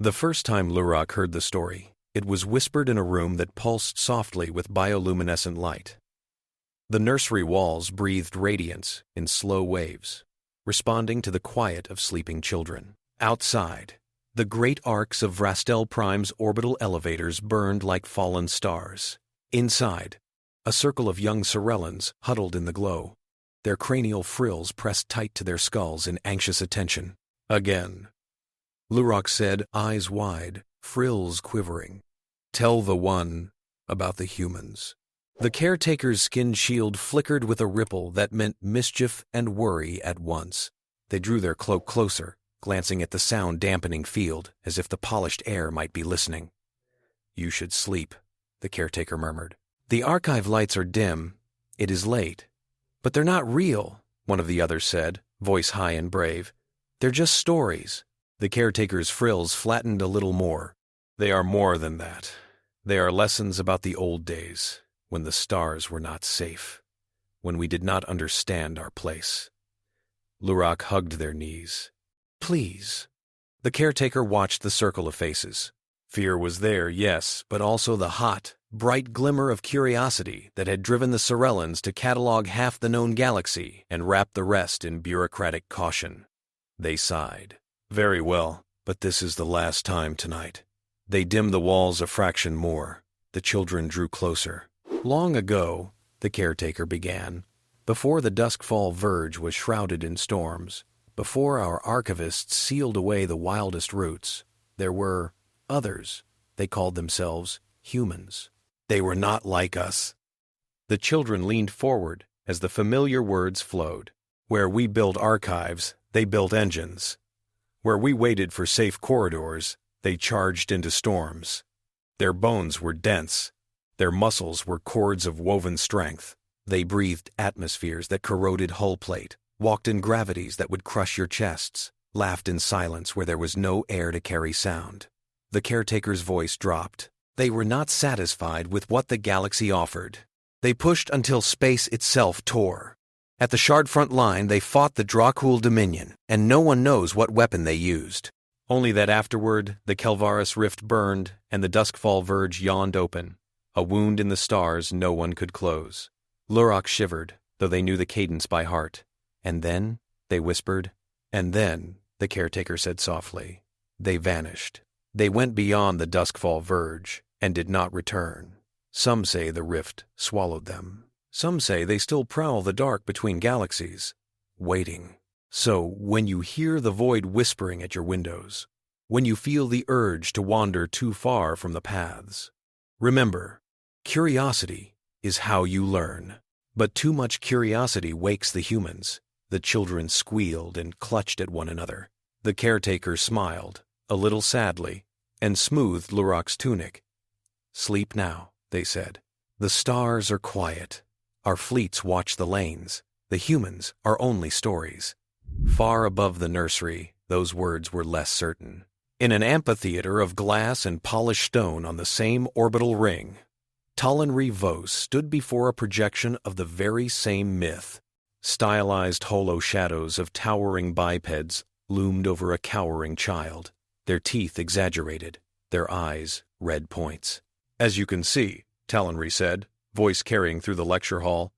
The first time Lurok heard the story, it was whispered in a room that pulsed softly with bioluminescent light. The nursery walls breathed radiance in slow waves, responding to the quiet of sleeping children. Outside, the great arcs of Vrastel Prime's orbital elevators burned like fallen stars. Inside, a circle of young Cirellans huddled in the glow, their cranial frills pressed tight to their skulls in anxious attention. Again, Lurok said, eyes wide, frills quivering. "Tell the one about the humans." The caretaker's skin shield flickered with a ripple that meant mischief and worry at once. They drew their cloak closer, glancing at the sound-dampening field as if the polished air might be listening. "You should sleep," the caretaker murmured. "The archive lights are dim. It is late." "But they're not real," one of the others said, voice high and brave. "They're just stories." The caretaker's frills flattened a little more. "They are more than that. They are lessons about the old days, when the stars were not safe, when we did not understand our place." Lurok hugged their knees. "Please." The caretaker watched the circle of faces. Fear was there, yes, but also the hot, bright glimmer of curiosity that had driven the Cirellans to catalog half the known galaxy and wrap the rest in bureaucratic caution. They sighed. "Very well, but this is the last time tonight." They dimmed the walls a fraction more. The children drew closer. "Long ago," the caretaker began, "before the Duskfall Verge was shrouded in storms, before our archivists sealed away the wildest roots, there were others. They called themselves humans. They were not like us." The children leaned forward as the familiar words flowed. "Where we built archives, they built engines. Where we waited for safe corridors, they charged into storms. Their bones were dense. Their muscles were cords of woven strength. They breathed atmospheres that corroded hull plate, walked in gravities that would crush your chests, laughed in silence where there was no air to carry sound." The caretaker's voice dropped. They were not satisfied with what the galaxy offered. They pushed until space itself tore. At the Shard front line, they fought the Drakuul Dominion, and no one knows what weapon they used. Only that afterward, the Kelvaris Rift burned, and the Duskfall Verge yawned open, a wound in the stars no one could close. Lurok shivered, though they knew the cadence by heart. "And then," they whispered. "And then," the caretaker said softly, "they vanished. They went beyond the Duskfall Verge, and did not return. Some say the rift swallowed them. Some say they still prowl the dark between galaxies, waiting. So, when you hear the void whispering at your windows, when you feel the urge to wander too far from the paths, remember, curiosity is how you learn." But too much curiosity wakes the humans. The children squealed and clutched at one another. The caretaker smiled, a little sadly, and smoothed Lurok's tunic. "Sleep now," they said. "The stars are quiet. Our fleets watch the lanes. The humans are only stories." Far above the nursery, those words were less certain. In an amphitheater of glass and polished stone on the same orbital ring, Talenri Vos stood before a projection of the very same myth. Stylized holo shadows of towering bipeds loomed over a cowering child, their teeth exaggerated, their eyes red points. "As you can see," Talenri said, voice carrying through the lecture hall,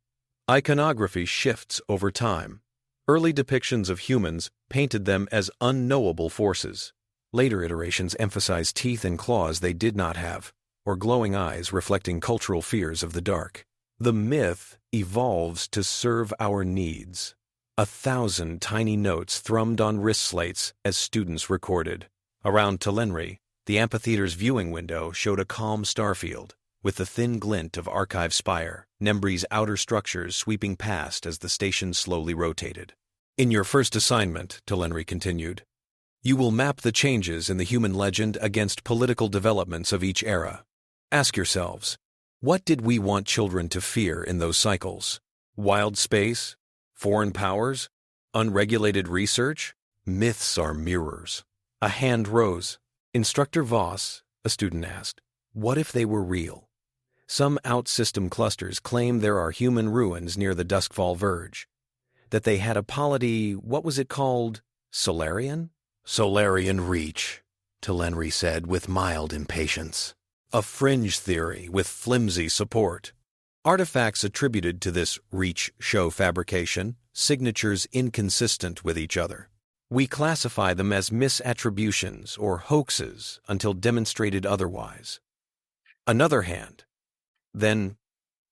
"iconography shifts over time. Early depictions of humans painted them as unknowable forces. Later iterations emphasized teeth and claws they did not have, or glowing eyes reflecting cultural fears of the dark. The myth evolves to serve our needs." 1,000 tiny notes thrummed on wrist slates as students recorded. Around Talenri, the amphitheater's viewing window showed a calm starfield, with the thin glint of Archive Spire, Nembri's outer structures sweeping past as the station slowly rotated. "In your first assignment," Talenri continued, "you will map the changes in the human legend against political developments of each era. Ask yourselves, what did we want children to fear in those cycles? Wild space? Foreign powers? Unregulated research? Myths are mirrors." A hand rose. "Instructor Voss," a student asked, "what if they were real? Some out-system clusters claim there are human ruins near the Duskfall Verge. That they had a polity, what was it called? Solarian? Solarian Reach," Talenri said with mild impatience. A fringe theory with flimsy support. Artifacts attributed to this reach show fabrication, signatures inconsistent with each other. We classify them as misattributions or hoaxes until demonstrated otherwise. Another hand. Then,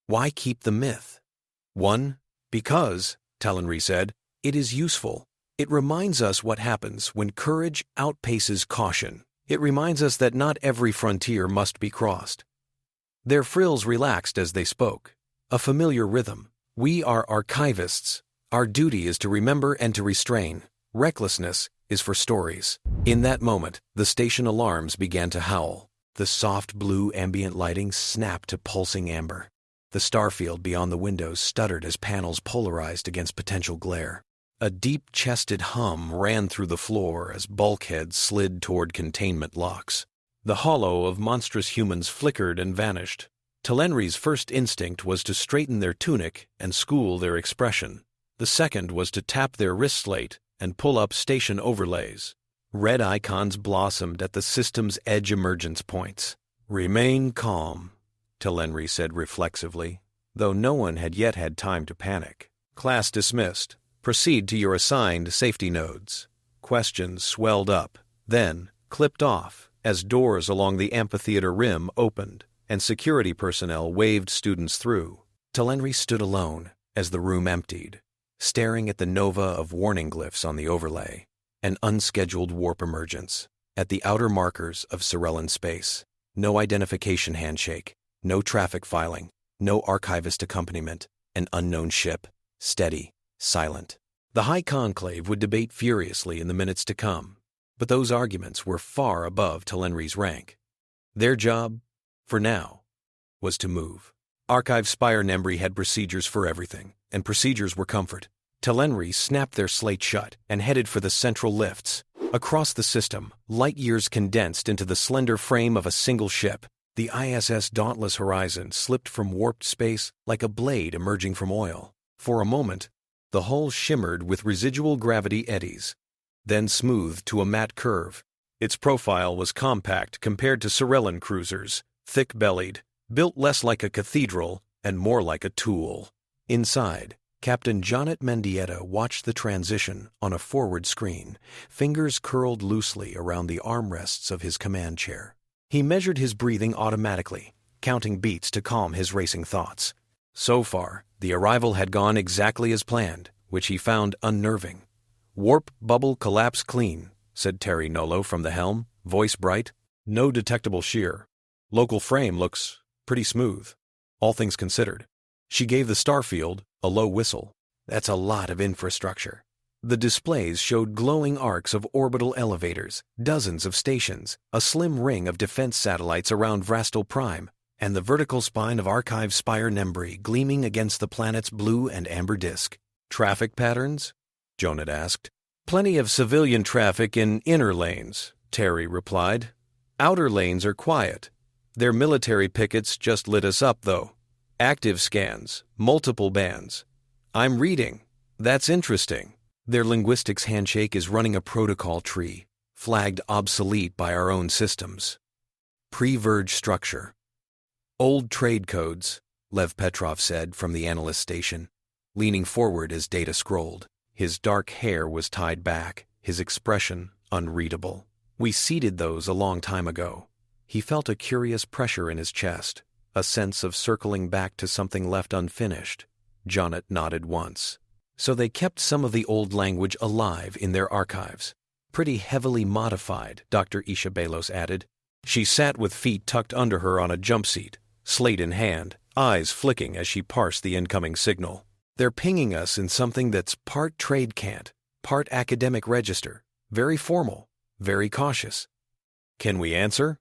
why keep the myth? 1. Because, Talenri said, it is useful. It reminds us what happens when courage outpaces caution. It reminds us that not every frontier must be crossed. Their frills relaxed as they spoke. A familiar rhythm. We are archivists. Our duty is to remember and to restrain. Recklessness is for stories. In that moment, the station alarms began to howl. The soft blue ambient lighting snapped to pulsing amber. The starfield beyond the windows stuttered as panels polarized against potential glare. A deep-chested hum ran through the floor as bulkheads slid toward containment locks. The hollow of monstrous humans flickered and vanished. Talenri's first instinct was to straighten their tunic and school their expression. The second was to tap their wrist slate and pull up station overlays. Red icons blossomed at the system's edge emergence points. "Remain calm," Talenri said reflexively, though no one had yet had time to panic. "Class dismissed. Proceed to your assigned safety nodes." Questions swelled up, then clipped off as doors along the amphitheater rim opened and security personnel waved students through. Talenri stood alone as the room emptied, staring at the nova of warning glyphs on the overlay, an unscheduled warp emergence, at the outer markers of Cirellan space. No identification handshake, no traffic filing, no archivist accompaniment, an unknown ship, steady, silent. The High Conclave would debate furiously in the minutes to come, but those arguments were far above Talenri's rank. Their job, for now, was to move. Archive Spire Nembri had procedures for everything, and procedures were comfort. Talenri snapped their slate shut and headed for the central lifts. Across the system, light years condensed into the slender frame of a single ship. The ISS Dauntless Horizon slipped from warped space like a blade emerging from oil. For a moment, the hull shimmered with residual gravity eddies, then smoothed to a matte curve. Its profile was compact compared to Cirellan cruisers, thick-bellied, built less like a cathedral and more like a tool. Inside, Captain Jonat Mendieta watched the transition on a forward screen, fingers curled loosely around the armrests of his command chair. He measured his breathing automatically, counting beats to calm his racing thoughts. So far, the arrival had gone exactly as planned, which he found unnerving. "Warp bubble collapse clean," said Terry Nolo from the helm, voice bright. "No detectable shear. Local frame looks pretty smooth, all things considered." She gave the starfield a low whistle. "That's a lot of infrastructure." The displays showed glowing arcs of orbital elevators, dozens of stations, a slim ring of defense satellites around Vrastal Prime, and the vertical spine of Archive Spire Nembri gleaming against the planet's blue and amber disk. "Traffic patterns?" Jonat asked. "Plenty of civilian traffic in inner lanes," Terry replied. "Outer lanes are quiet. Their military pickets just lit us up, though. Active scans, multiple bands. I'm reading. That's interesting. Their linguistics handshake is running a protocol tree, flagged obsolete by our own systems. Pre-Verge structure. Old trade codes, Lev Petrov said from the analyst station, leaning forward as data scrolled. His dark hair was tied back, his expression unreadable. "We seeded those a long time ago." He felt a curious pressure in his chest, a sense of circling back to something left unfinished. Jonat nodded once. "So they kept some of the old language alive in their archives. Pretty heavily modified," Dr. Isha Belos added. She sat with feet tucked under her on a jump seat, slate in hand, eyes flicking as she parsed the incoming signal. "They're pinging us in something that's part trade cant, part academic register, very formal, very cautious." "Can we answer?"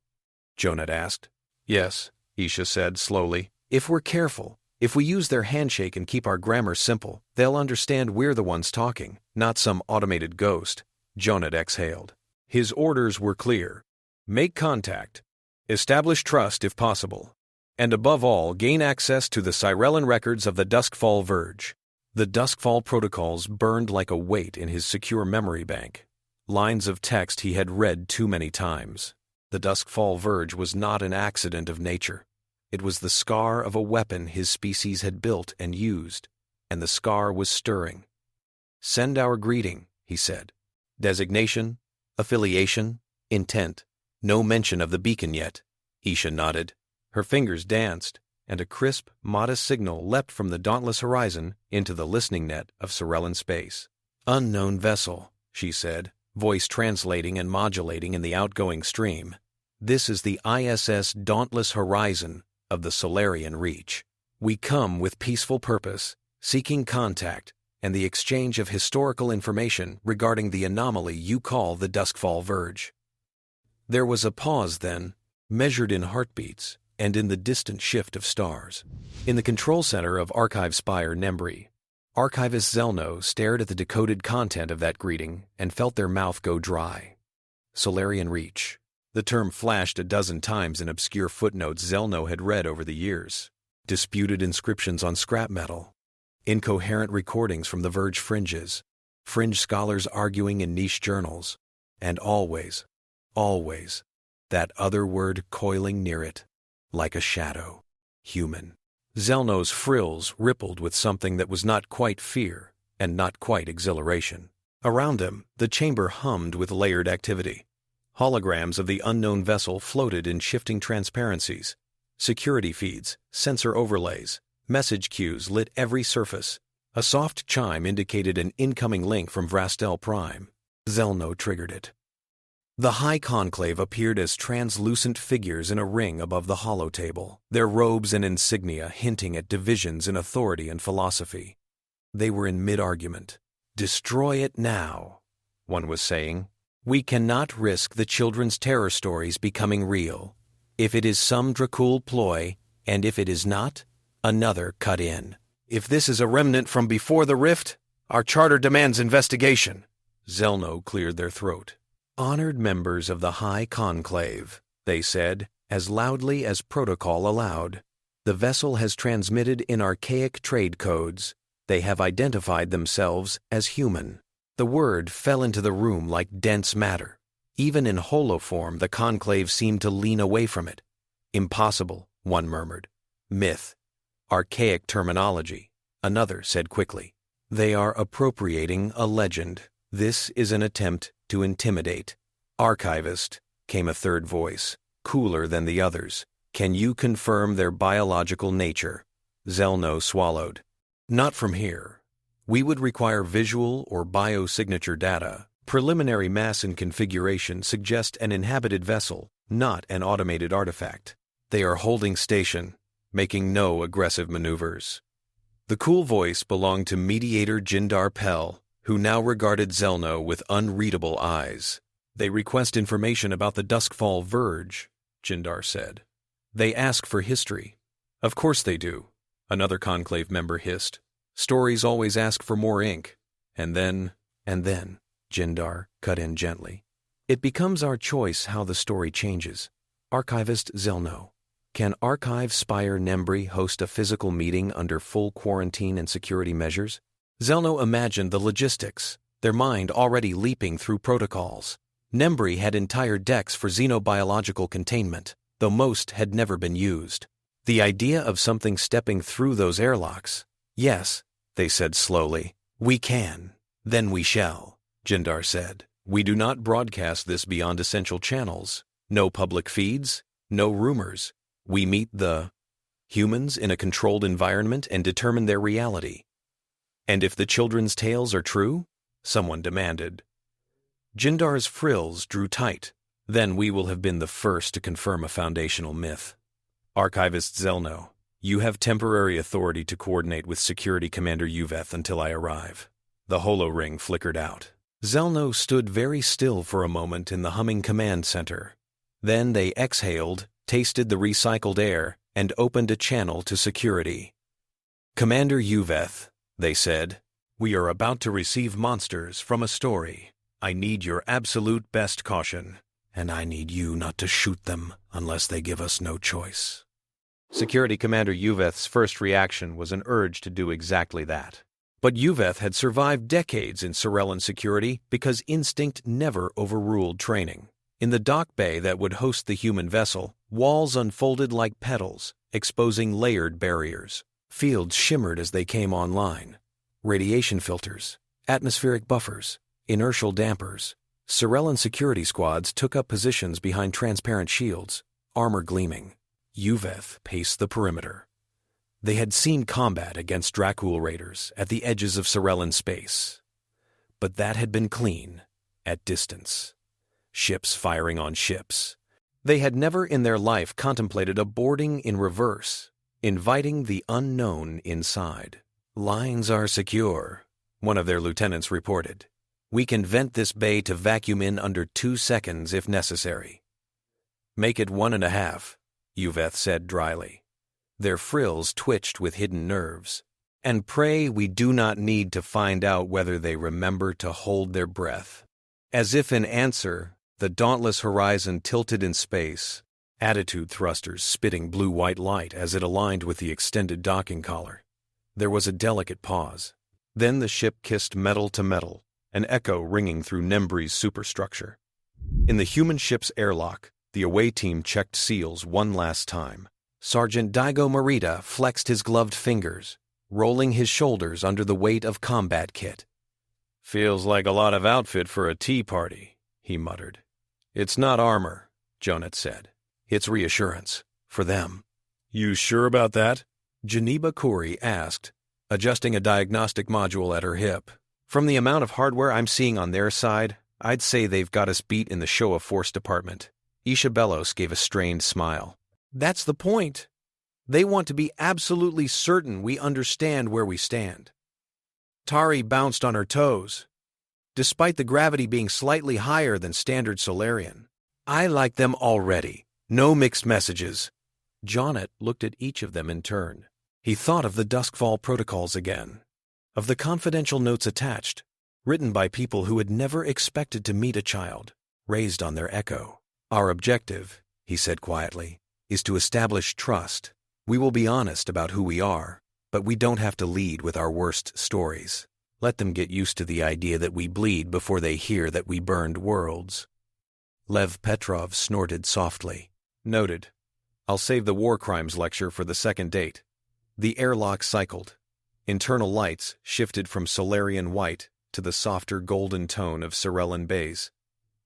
Jonat asked. "Yes," Isha said slowly. "If we're careful, if we use their handshake and keep our grammar simple, they'll understand we're the ones talking, not some automated ghost." Jonat exhaled. His orders were clear. Make contact. Establish trust if possible. And above all, gain access to the Cirellan records of the Duskfall Verge. The Duskfall protocols burned like a weight in his secure memory bank. Lines of text he had read too many times. The Duskfall Verge was not an accident of nature. It was the scar of a weapon his species had built and used, and the scar was stirring. "Send our greeting," he said. "Designation, affiliation, intent. No mention of the beacon yet." Isha nodded. Her fingers danced, and a crisp, modest signal leapt from the dauntless horizon into the listening net of Cirellan space. "Unknown vessel," she said, voice translating and modulating in the outgoing stream. "This is the ISS Dauntless Horizon of the Solarian Reach. We come with peaceful purpose, seeking contact and the exchange of historical information regarding the anomaly you call the Duskfall Verge." There was a pause then, measured in heartbeats and in the distant shift of stars. In the control center of Archive Spire Nembri, Archivist Zelno stared at the decoded content of that greeting and felt their mouth go dry. Solarian Reach. The term flashed a dozen times in obscure footnotes Zelno had read over the years. Disputed inscriptions on scrap metal. Incoherent recordings from the Verge fringes. Fringe scholars arguing in niche journals. And always, that other word coiling near it, like a shadow. Human. Zelno's frills rippled with something that was not quite fear and not quite exhilaration. Around him, the chamber hummed with layered activity. Holograms of the unknown vessel floated in shifting transparencies. Security feeds, sensor overlays, message queues lit every surface. A soft chime indicated an incoming link from Vrastel Prime. Zelno triggered it. The High Conclave appeared as translucent figures in a ring above the holotable, their robes and insignia hinting at divisions in authority and philosophy. They were in mid-argument. "Destroy it now," one was saying. "We cannot risk the children's terror stories becoming real. If it is some Drakuul ploy, and if it is not, another cut in. If this is a remnant from before the rift, our charter demands investigation." Zelno cleared their throat. "Honored members of the High Conclave," they said, as loudly as protocol allowed. "The vessel has transmitted in archaic trade codes. They have identified themselves as human." The word fell into the room like dense matter. Even in holoform, the Conclave seemed to lean away from it. "Impossible," one murmured. "Myth. Archaic terminology," another said quickly. "They are appropriating a legend. This is an attempt to intimidate." "Archivist," came a third voice, cooler than the others. "Can you confirm their biological nature?" Zelno swallowed. "Not from here. We would require visual or biosignature data. Preliminary mass and configuration suggest an inhabited vessel, not an automated artifact. They are holding station, making no aggressive maneuvers." The cool voice belonged to Mediator Jindar Pell, who now regarded Zelno with unreadable eyes. "They request information about the Duskfall Verge," Jindar said. "They ask for history." "Of course they do," another Conclave member hissed. "Stories always ask for more ink. And then, Jindar cut in gently. "It becomes our choice how the story changes. Archivist Zelno, can Archive Spire Nembri host a physical meeting under full quarantine and security measures?" Zelno imagined the logistics, their mind already leaping through protocols. Nembri had entire decks for xenobiological containment, though most had never been used. The idea of something stepping through those airlocks. "Yes," they said slowly. "We can. Then we shall," Jindar said. "We do not broadcast this beyond essential channels. No public feeds, no rumors. We meet the humans in a controlled environment and determine their reality." "And if the children's tales are true?" someone demanded. Jindar's frills drew tight. "Then we will have been the first to confirm a foundational myth." "Archivist Zelno, you have temporary authority to coordinate with Security Commander Yuveth until I arrive." The holo-ring flickered out. Zelno stood very still for a moment in the humming command center. Then they exhaled, tasted the recycled air, and opened a channel to security. "Commander Yuveth," they said, "we are about to receive monsters from a story. I need your absolute best caution, and I need you not to shoot them unless they give us no choice." Security Commander Yuveth's first reaction was an urge to do exactly that. But Yuveth had survived decades in Cirellan security because instinct never overruled training. In the dock bay that would host the human vessel, walls unfolded like petals, exposing layered barriers. Fields shimmered as they came online. Radiation filters, atmospheric buffers, inertial dampers. Cirellan security squads took up positions behind transparent shields, armor gleaming. Yuveth paced the perimeter. They had seen combat against Drakuul raiders at the edges of Cirellan space. But that had been clean, at distance. Ships firing on ships. They had never in their life contemplated a boarding in reverse, inviting the unknown inside. "Lines are secure," one of their lieutenants reported. "We can vent this bay to vacuum in under 2 seconds if necessary." "Make it 1.5, Yuveth said dryly. Their frills twitched with hidden nerves. "And pray we do not need to find out whether they remember to hold their breath." As if in answer, the dauntless horizon tilted in space, attitude thrusters spitting blue-white light as it aligned with the extended docking collar. There was a delicate pause. Then the ship kissed metal to metal, an echo ringing through Nembri's superstructure. In the human ship's airlock, the away team checked seals one last time. Sergeant Daigo Morita flexed his gloved fingers, rolling his shoulders under the weight of combat kit. "Feels like a lot of outfit for a tea party," he muttered. "It's not armor," Jonat said. "It's reassurance. For them." "You sure about that?" Djeneba Khoury asked, adjusting a diagnostic module at her hip. "From the amount of hardware I'm seeing on their side, I'd say they've got us beat in the show of force department." Isha Bellos gave a strained smile. "That's the point. They want to be absolutely certain we understand where we stand." Tari bounced on her toes, despite the gravity being slightly higher than standard Solarian. "I like them already. No mixed messages." Jonat looked at each of them in turn. He thought of the Duskfall protocols again, of the confidential notes attached, written by people who had never expected to meet a child, raised on their echo. "Our objective," he said quietly, "is to establish trust. We will be honest about who we are, but we don't have to lead with our worst stories. Let them get used to the idea that we bleed before they hear that we burned worlds." Lev Petrov snorted softly. "Noted. I'll save the war crimes lecture for the second date." The airlock cycled. Internal lights shifted from Solarian white to the softer golden tone of Cirellan bays.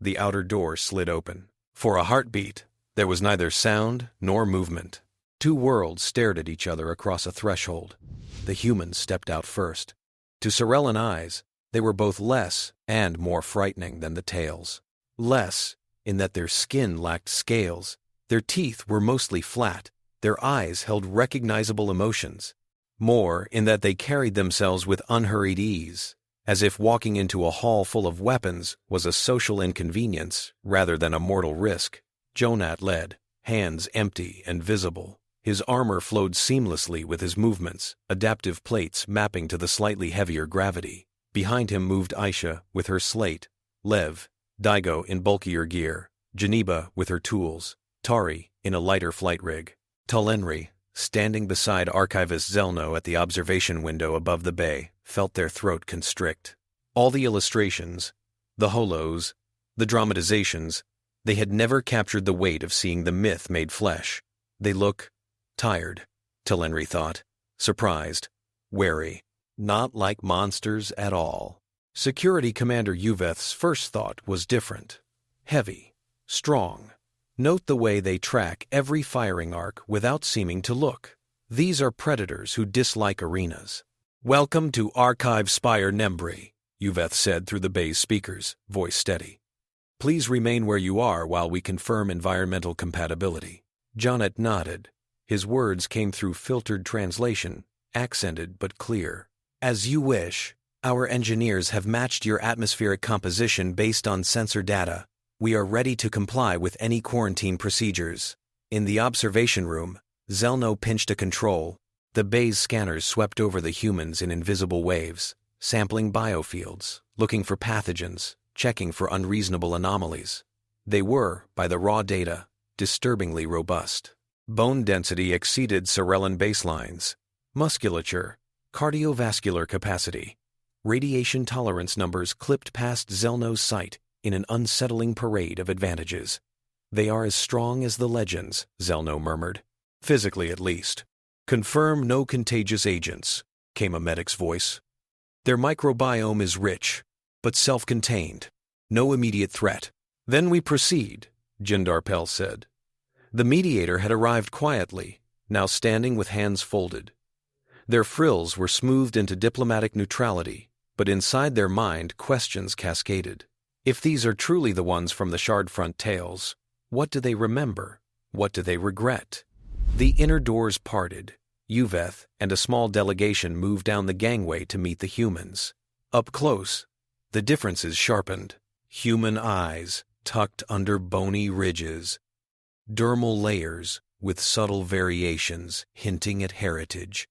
The outer door slid open. For a heartbeat, there was neither sound nor movement. 2 worlds stared at each other across a threshold. The humans stepped out first. To Cirellan eyes, they were both less and more frightening than the Tales. Less, in that their skin lacked scales, their teeth were mostly flat, their eyes held recognizable emotions. More, in that they carried themselves with unhurried ease, as if walking into a hall full of weapons was a social inconvenience rather than a mortal risk. Jonat led, hands empty and visible. His armor flowed seamlessly with his movements, adaptive plates mapping to the slightly heavier gravity. Behind him moved Aisha with her slate, Lev, Daigo in bulkier gear, Djeneba with her tools, Tari in a lighter flight rig. Talenri, standing beside archivist Zelno at the observation window above the bay, felt their throat constrict. All the illustrations, the holos, the dramatizations, they had never captured the weight of seeing the myth made flesh. They look tired, Talenri thought, surprised, wary, not like monsters at all. Security Commander Yuveth's first thought was different. Heavy, strong. Note the way they track every firing arc without seeming to look. These are predators who dislike arenas. "Welcome to Archive Spire Nembri," Yuveth said through the bay's speakers, voice steady. "Please remain where you are while we confirm environmental compatibility." Jonat nodded. His words came through filtered translation, accented but clear. "As you wish. Our engineers have matched your atmospheric composition based on sensor data. We are ready to comply with any quarantine procedures." In the observation room, Zelno pinched a control. The bay's scanners swept over the humans in invisible waves, sampling biofields, looking for pathogens, checking for unreasonable anomalies. They were, by the raw data, disturbingly robust. Bone density exceeded Cirellan baselines. Musculature, Cardiovascular capacity. Radiation tolerance numbers clipped past Zelno's sight in an unsettling parade of advantages. They are as strong as the legends, Zelno murmured. Physically, at least. Confirm no contagious agents, came a medic's voice. Their microbiome is rich, but self-contained. No immediate threat. Then we proceed, Jindar Pel said. The Mediator had arrived quietly, now standing with hands folded. Their frills were smoothed into diplomatic neutrality, but inside their mind questions cascaded. If these are truly the ones from the Shardfront tales, what do they remember? What do they regret? The inner doors parted. Uveth and a small delegation moved down the gangway to meet the humans. Up close, the differences sharpened. Human eyes tucked under bony ridges. Dermal layers with subtle variations hinting at heritage.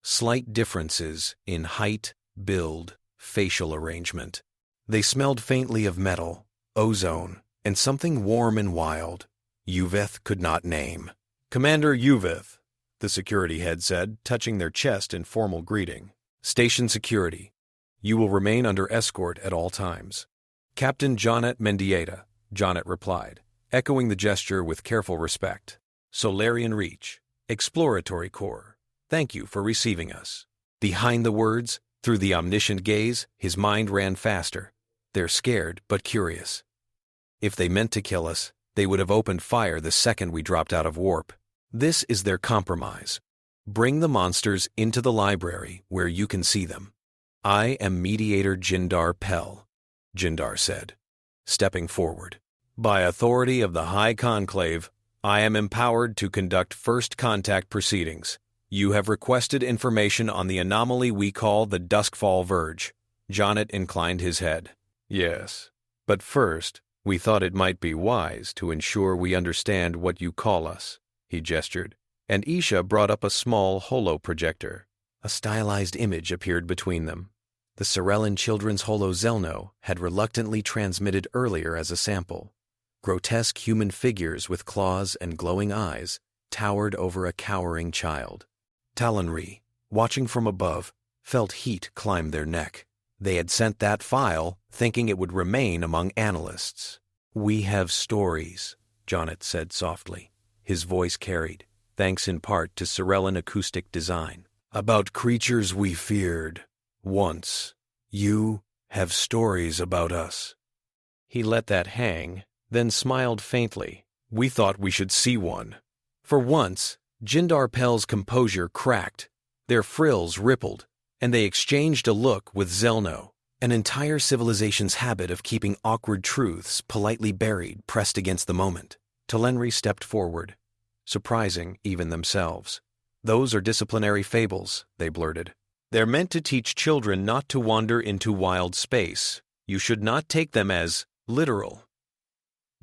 Slight differences in height, build, facial arrangement. They smelled faintly of metal, ozone, and something warm and wild. Uveth could not name. Commander Uveth, the security head said, touching their chest in formal greeting. Station security. You will remain under escort at all times. Captain Jonat Mendieta, Jonat replied, echoing the gesture with careful respect. Solarian Reach, Exploratory Corps, thank you for receiving us. Behind the words, through the omniscient gaze, his mind ran faster. They're scared but curious. If they meant to kill us, they would have opened fire the second we dropped out of warp. This is their compromise. Bring the monsters into the library where you can see them. I am Mediator Jindar Pel, Jindar said, stepping forward. By authority of the High Conclave, I am empowered to conduct first contact proceedings. You have requested information on the anomaly we call the Duskfall Verge. Jonat inclined his head. Yes, but first, we thought it might be wise to ensure we understand what you call us, he gestured, and Isha brought up a small holo-projector. A stylized image appeared between them. The Cirellan children's holo Zelno had reluctantly transmitted earlier as a sample. Grotesque human figures with claws and glowing eyes towered over a cowering child. Talenri, watching from above, felt heat climb their neck. They had sent that file thinking it would remain among analysts. We have stories, Jonat said softly. His voice carried, thanks in part to Cirellan acoustic design. About creatures we feared. Once. You have stories about us. He let that hang, then smiled faintly. We thought we should see one. For once, Jindar Pel's composure cracked. Their frills rippled, and they exchanged a look with Zelno, an entire civilization's habit of keeping awkward truths politely buried, pressed against the moment. Talenri stepped forward, surprising even themselves. Those are disciplinary fables, they blurted. They're meant to teach children not to wander into wild space. You should not take them as literal.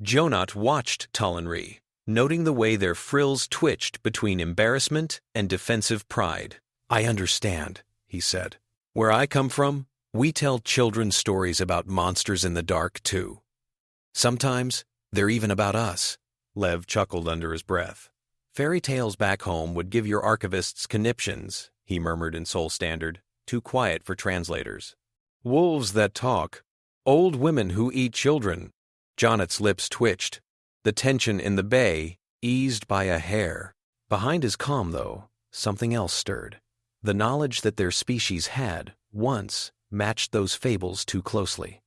Jonat watched Talenri, noting the way their frills twitched between embarrassment and defensive pride. I understand, he said. Where I come from, we tell children stories about monsters in the dark, too. Sometimes, they're even about us. Lev chuckled under his breath. Fairy tales back home would give your archivists conniptions, he murmured in Soul Standard, too quiet for translators. Wolves that talk. Old women who eat children. Jonat's lips twitched. The tension in the bay eased by a hair. Behind his calm, though, something else stirred. The knowledge that their species had, once, matched those fables too closely.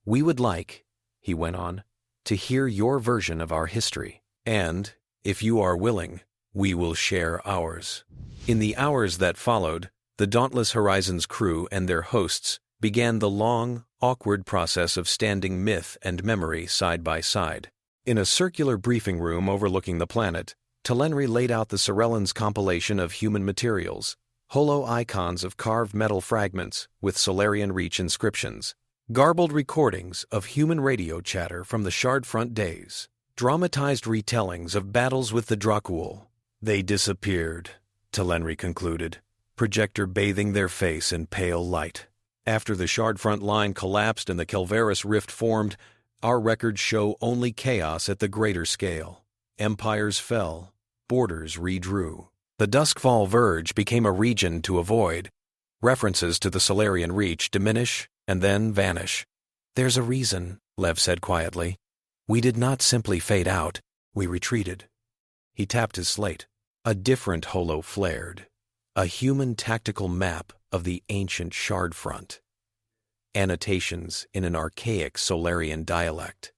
We would like, he went on, to hear your version of our history. And, if you are willing, we will share ours. In the hours that followed, the Dauntless Horizons crew and their hosts began the long, awkward process of standing myth and memory side by side. In a circular briefing room overlooking the planet, Talenri laid out the Cirellans' compilation of human materials, holo icons of carved metal fragments with Solarian Reach inscriptions, garbled recordings of human radio chatter from the Shardfront days, dramatized retellings of battles with the Drakuul. They disappeared, Talenri concluded, projector bathing their face in pale light. After the Shardfront line collapsed and the Kelvaris Rift formed, our records show only chaos at the greater scale. Empires fell, borders redrew. The Duskfall Verge became a region to avoid, References to the Solarian reach diminish and then vanish. "There's a reason," Lev said quietly. "We did not simply fade out, we retreated." He tapped his slate. A different holo flared. A human tactical map of the ancient shard front. Annotations in an archaic Solarian dialect.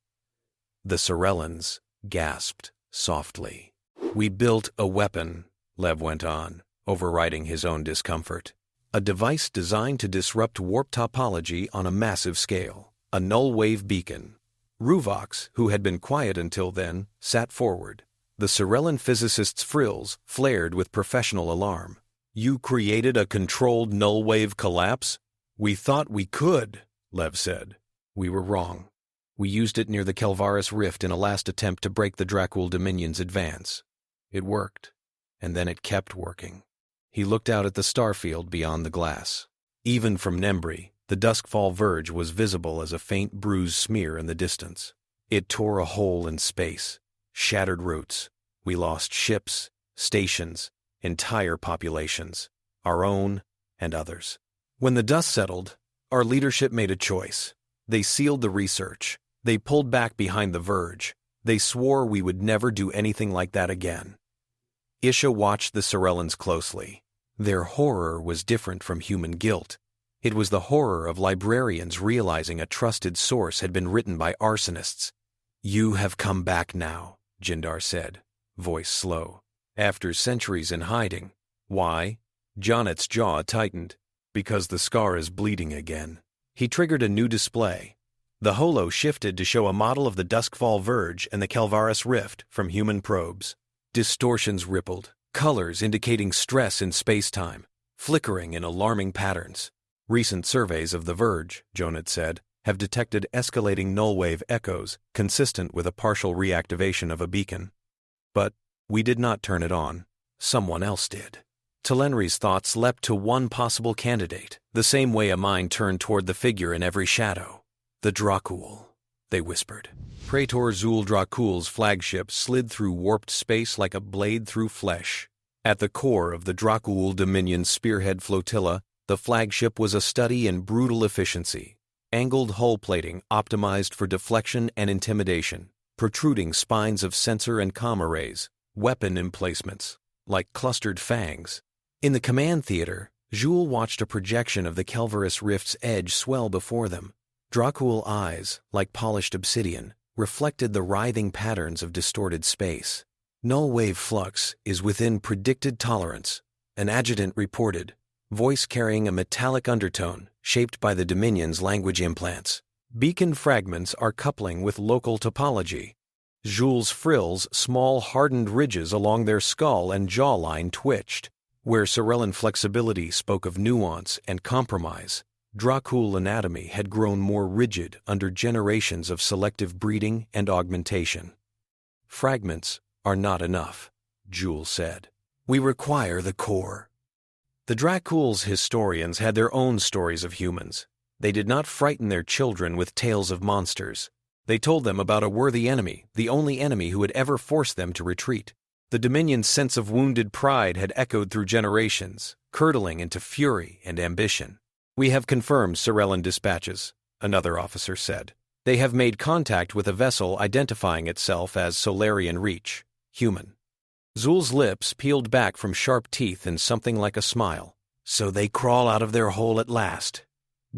The Cirellans gasped softly. "We built a weapon," Lev went on, overriding his own discomfort. "A device designed to disrupt warp topology on a massive scale. A Nullwave Beacon." Ruvox, who had been quiet until then, sat forward. The Cirellan physicist's frills flared with professional alarm. "You created a controlled nullwave collapse?" "We thought we could," Lev said. "We were wrong. We used it near the Kelvaris Rift in a last attempt to break the Drakuul Dominion's advance. It worked, and then it kept working." He looked out at the starfield beyond the glass. Even from Nembri, the Duskfall Verge was visible as a faint bruised smear in the distance. It tore a hole in space. Shattered routes. We lost ships, stations, entire populations, our own and others. When the dust settled, our leadership made a choice. They sealed the research. They pulled back behind the verge. They swore we would never do anything like that again. Isha watched the Cirellans closely. Their horror was different from human guilt. It was the horror of librarians realizing a trusted source had been written by arsonists. "You have come back now," Jindar said, voice slow. "After centuries in hiding." "Why?" Jonat's jaw tightened. "Because the scar is bleeding again." He triggered a new display. The holo shifted to show a model of the Duskfall Verge and the Kelvaris Rift from human probes. Distortions rippled, colors indicating stress in space-time, flickering in alarming patterns. "Recent surveys of the Verge," Jonat said, "have detected escalating nullwave echoes consistent with a partial reactivation of a beacon. But we did not turn it on. Someone else did." Talenri's thoughts leapt to one possible candidate, the same way a mind turned toward the figure in every shadow. "The Drakuul," they whispered. Praetor Zhul Drakuul's flagship slid through warped space like a blade through flesh. At the core of the Drakuul Dominion's spearhead flotilla, the flagship was a study in brutal efficiency. Angled hull plating optimized for deflection and intimidation, protruding spines of sensor and comm arrays, weapon emplacements, like clustered fangs. In the command theater, Zhul watched a projection of the Kelvaris Rift's edge swell before them. Drakuul eyes, like polished obsidian, reflected the writhing patterns of distorted space. "Nullwave flux is within predicted tolerance," an adjutant reported, voice carrying a metallic undertone shaped by the Dominion's language implants. "Beacon fragments are coupling with local topology." Zhul's frills, small hardened ridges along their skull and jawline twitched. Where Cirellan flexibility spoke of nuance and compromise, Drakuul anatomy had grown more rigid under generations of selective breeding and augmentation. "Fragments are not enough," Zhul said. "We require the core." The Drakuul's historians had their own stories of humans. They did not frighten their children with tales of monsters. They told them about a worthy enemy, the only enemy who had ever forced them to retreat. The Dominion's sense of wounded pride had echoed through generations, curdling into fury and ambition. "We have confirmed Cirellan dispatches," another officer said. "They have made contact with a vessel identifying itself as Solarian Reach, human." Zhul's lips peeled back from sharp teeth in something like a smile. "So they crawl out of their hole at last.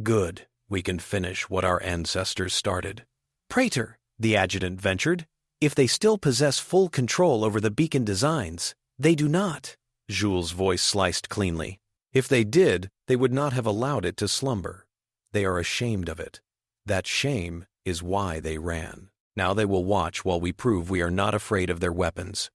Good, we can finish what our ancestors started." "Praetor," the adjutant ventured, "if they still possess full control over the beacon designs." "They do not," Zhul's voice sliced cleanly. "If they did, they would not have allowed it to slumber. They are ashamed of it. That shame is why they ran. Now they will watch while we prove we are not afraid of their weapons."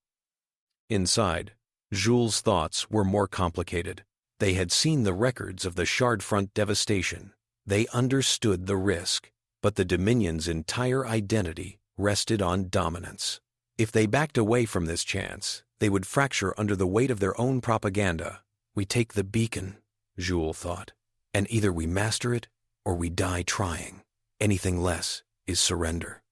Inside, Zhul's thoughts were more complicated. They had seen the records of the Shardfront devastation. They understood the risk, but the Dominion's entire identity rested on dominance. If they backed away from this chance, they would fracture under the weight of their own propaganda. "We take the beacon," Zhul thought, "and either we master it or we die trying. Anything less is surrender."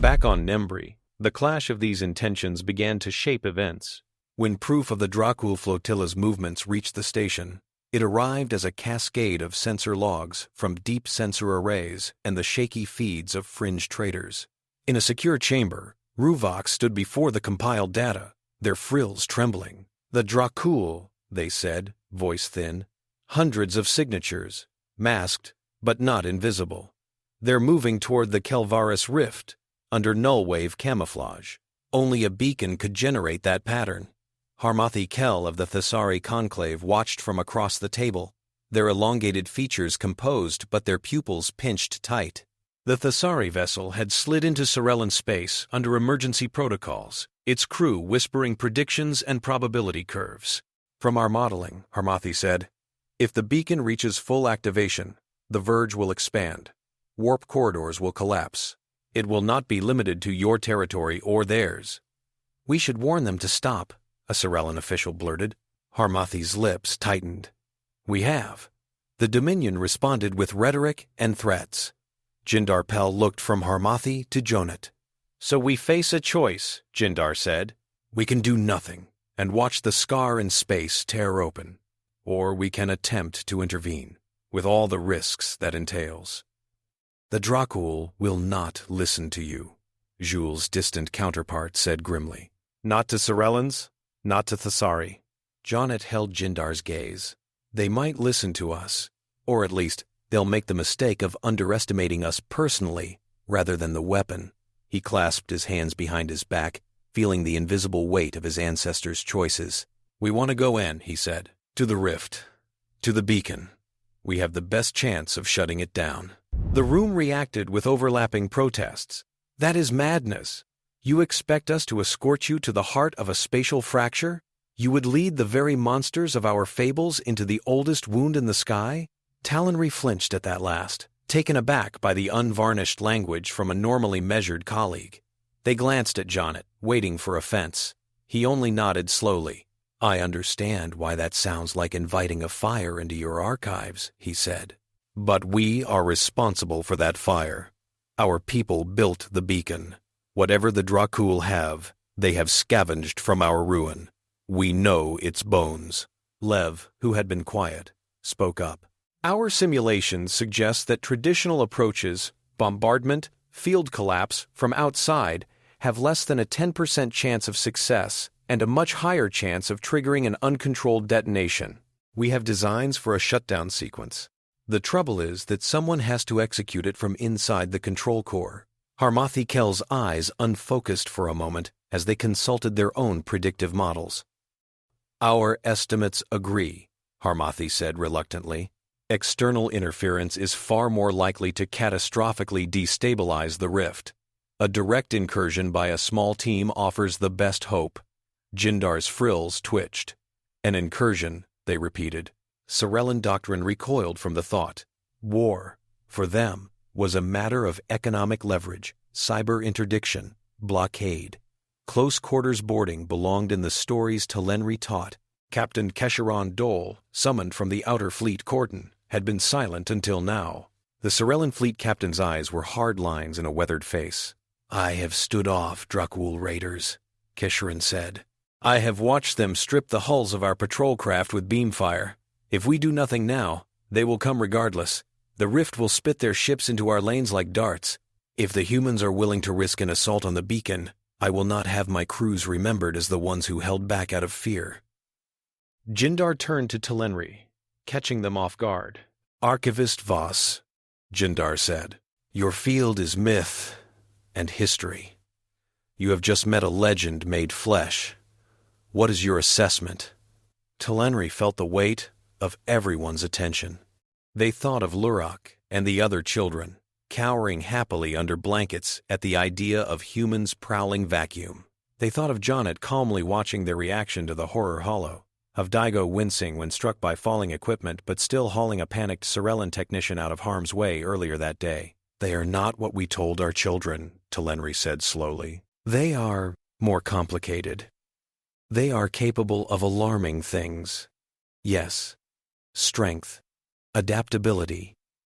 Back on Nembri, the clash of these intentions began to shape events. When proof of the Drakuul flotilla's movements reached the station, It arrived as a cascade of sensor logs from deep sensor arrays and the shaky feeds of fringe traders. In a secure chamber, Ruvox stood before the compiled data, their frills trembling. "The Drakuul," they said, voice thin. "Hundreds of signatures, masked but not invisible. They're moving toward the Kelvaris Rift, under nullwave camouflage. Only a beacon could generate that pattern." Harmathi Kel of the Thessari Conclave watched from across the table, their elongated features composed but their pupils pinched tight. The Thessari vessel had slid into Cirellan space under emergency protocols, its crew whispering predictions and probability curves. "From our modeling," Harmathi said, "if the beacon reaches full activation, the verge will expand. Warp corridors will collapse. It will not be limited to your territory or theirs." "We should warn them to stop," a Cirellan official blurted. Harmathi's lips tightened. "We have." The Dominion responded with rhetoric and threats. Jindar Pel looked from Harmathi to Jonat. "So we face a choice," Jindar said. "We can do nothing and watch the scar in space tear open. Or we can attempt to intervene, with all the risks that entails." "The Drakuul will not listen to you," Zhul's distant counterpart said grimly. "Not to Cirellans, not to Thessari." Jonat held Jindar's gaze. "They might listen to us, or at least they'll make the mistake of underestimating us personally rather than the weapon." He clasped his hands behind his back, feeling the invisible weight of his ancestors' choices. "We want to go in," he said. "To the rift. To the beacon. We have the best chance of shutting it down." The room reacted with overlapping protests. "That is madness. You expect us to escort you to the heart of a spatial fracture? You would lead the very monsters of our fables into the oldest wound in the sky?" Talenri flinched at that last, taken aback by the unvarnished language from a normally measured colleague. They glanced at Jonat, waiting for offense. He only nodded slowly. "I understand why that sounds like inviting a fire into your archives," he said. "But we are responsible for that fire. Our people built the beacon. Whatever the Drakuul have, they have scavenged from our ruin. We know its bones." Lev, who had been quiet, spoke up. "Our simulations suggest that traditional approaches, bombardment, field collapse, from outside, have less than a 10% chance of success and a much higher chance of triggering an uncontrolled detonation. We have designs for a shutdown sequence. The trouble is that someone has to execute it from inside the control core." Harmathi Kel's eyes unfocused for a moment as they consulted their own predictive models. "Our estimates agree," Harmathi said reluctantly. "External interference is far more likely to catastrophically destabilize the rift. A direct incursion by a small team offers the best hope." Jindar's frills twitched. "An incursion," they repeated. Cirellan doctrine recoiled from the thought. War, for them, was a matter of economic leverage, cyber interdiction, blockade. Close quarters boarding belonged in the stories Talenri taught. Captain Kesharon Dole, summoned from the outer fleet cordon, had been silent until now. The Cirellan fleet captain's eyes were hard lines in a weathered face. "I have stood off Drakuul raiders," Kesharon said. "I have watched them strip the hulls of our patrol craft with beamfire. If we do nothing now, they will come regardless. The rift will spit their ships into our lanes like darts. If the humans are willing to risk an assault on the beacon, I will not have my crews remembered as the ones who held back out of fear." Jindar turned to Talenri, catching them off guard. "Archivist Voss," Jindar said, "your field is myth and history. You have just met a legend made flesh. What is your assessment?" Talenri felt the weight of everyone's attention. They thought of Lurak and the other children, cowering happily under blankets at the idea of humans prowling vacuum. They thought of Jonat calmly watching their reaction to the horror hollow, of Daigo wincing when struck by falling equipment but still hauling a panicked Cirellan technician out of harm's way earlier that day. "They are not what we told our children," Talenri said slowly. "They are more complicated. They are capable of alarming things. Yes, strength, adaptability,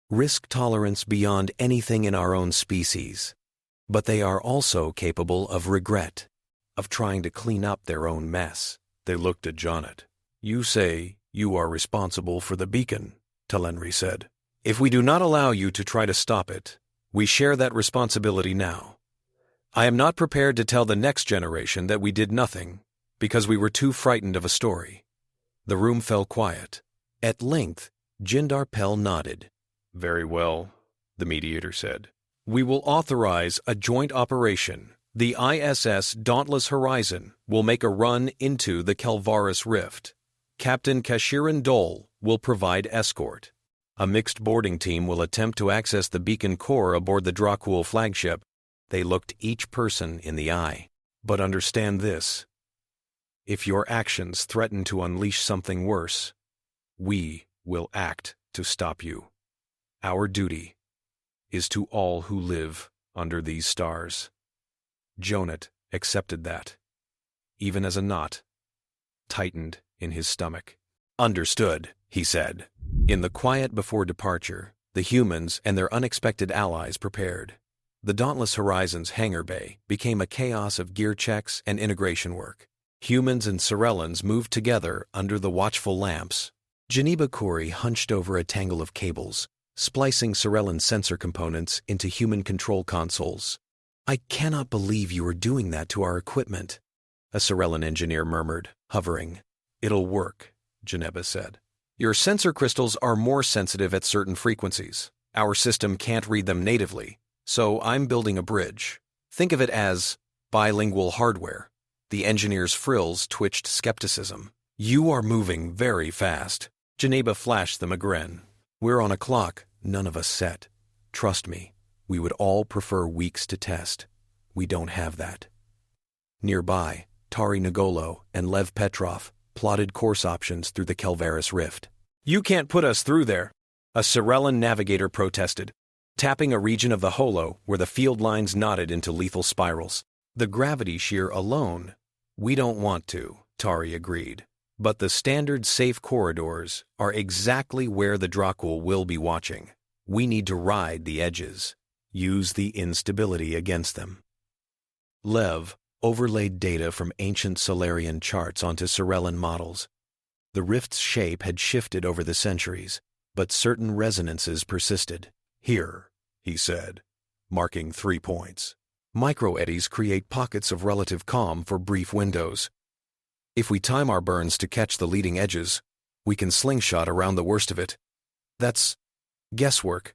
risk tolerance beyond anything in our own species. But they are also capable of regret, of trying to clean up their own mess." They looked at Jonat. "You say You are responsible for the beacon, Talenri said. If we do not allow you to try to stop it, we share that responsibility now. I am not prepared to tell the next generation that we did nothing because we were too frightened of a story. The room fell quiet. At length, Jindar Pel nodded. Very well, the Mediator said. We will authorize a joint operation. The ISS Dauntless Horizon will make a run into the Kelvaris Rift. Captain Kashiran Dole will provide escort. A mixed boarding team will attempt to access the beacon core aboard the Drakuul flagship. They looked each person in the eye. But understand this. If your actions threaten to unleash something worse, we will act to stop you. Our duty is to all who live under these stars. Jonat accepted that, even as a knot tightened in his stomach. Understood, he said. In the quiet before departure, the humans and their unexpected allies prepared. The Dauntless Horizon's hangar bay became a chaos of gear checks and integration work. Humans and Cirellans moved together under the watchful lamps. Djeneba Kori hunched over a tangle of cables, splicing Cirellan sensor components into human control consoles. I cannot believe you are doing that to our equipment, a Cirellan engineer murmured, hovering. It'll work, Djeneba said. Your sensor crystals are more sensitive at certain frequencies. Our system can't read them natively, so I'm building a bridge. Think of it as bilingual hardware. The engineer's frills twitched skepticism. You are moving very fast. Djeneba flashed them a grin. We're on a clock, none of us set. Trust me, we would all prefer weeks to test. We don't have that. Nearby, Tari Nagolo and Lev Petrov plotted course options through the Kelvaris Rift. You can't put us through there, a Cirellan navigator protested, tapping a region of the holo where the field lines knotted into lethal spirals. The gravity shear alone, we don't want to, Tari agreed. But the standard safe corridors are exactly where the Drakuul will be watching. We need to ride the edges, use the instability against them. Lev overlaid data from ancient Solarian charts onto Cirellan models. The rift's shape had shifted over the centuries, but certain resonances persisted. Here, he said, marking 3 points. Microeddies create pockets of relative calm for brief windows. If we time our burns to catch the leading edges, we can slingshot around the worst of it. That's guesswork,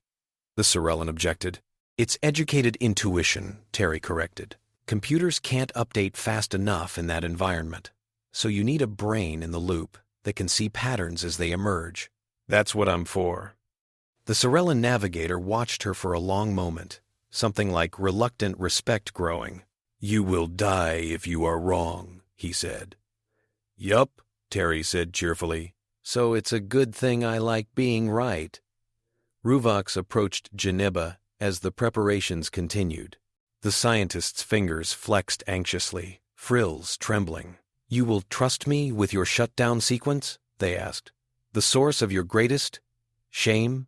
the Cirellan objected. It's educated intuition, Terry corrected. Computers can't update fast enough in that environment, so you need a brain in the loop that can see patterns as they emerge. That's what I'm for. The Cirellan navigator watched her for a long moment, something like reluctant respect growing. You will die if you are wrong, he said. Yup, Terry said cheerfully. So it's a good thing I like being right. Ruvox approached Djeneba as the preparations continued. The scientist's fingers flexed anxiously, frills trembling. You will trust me with your shutdown sequence? They asked. The source of your greatest shame?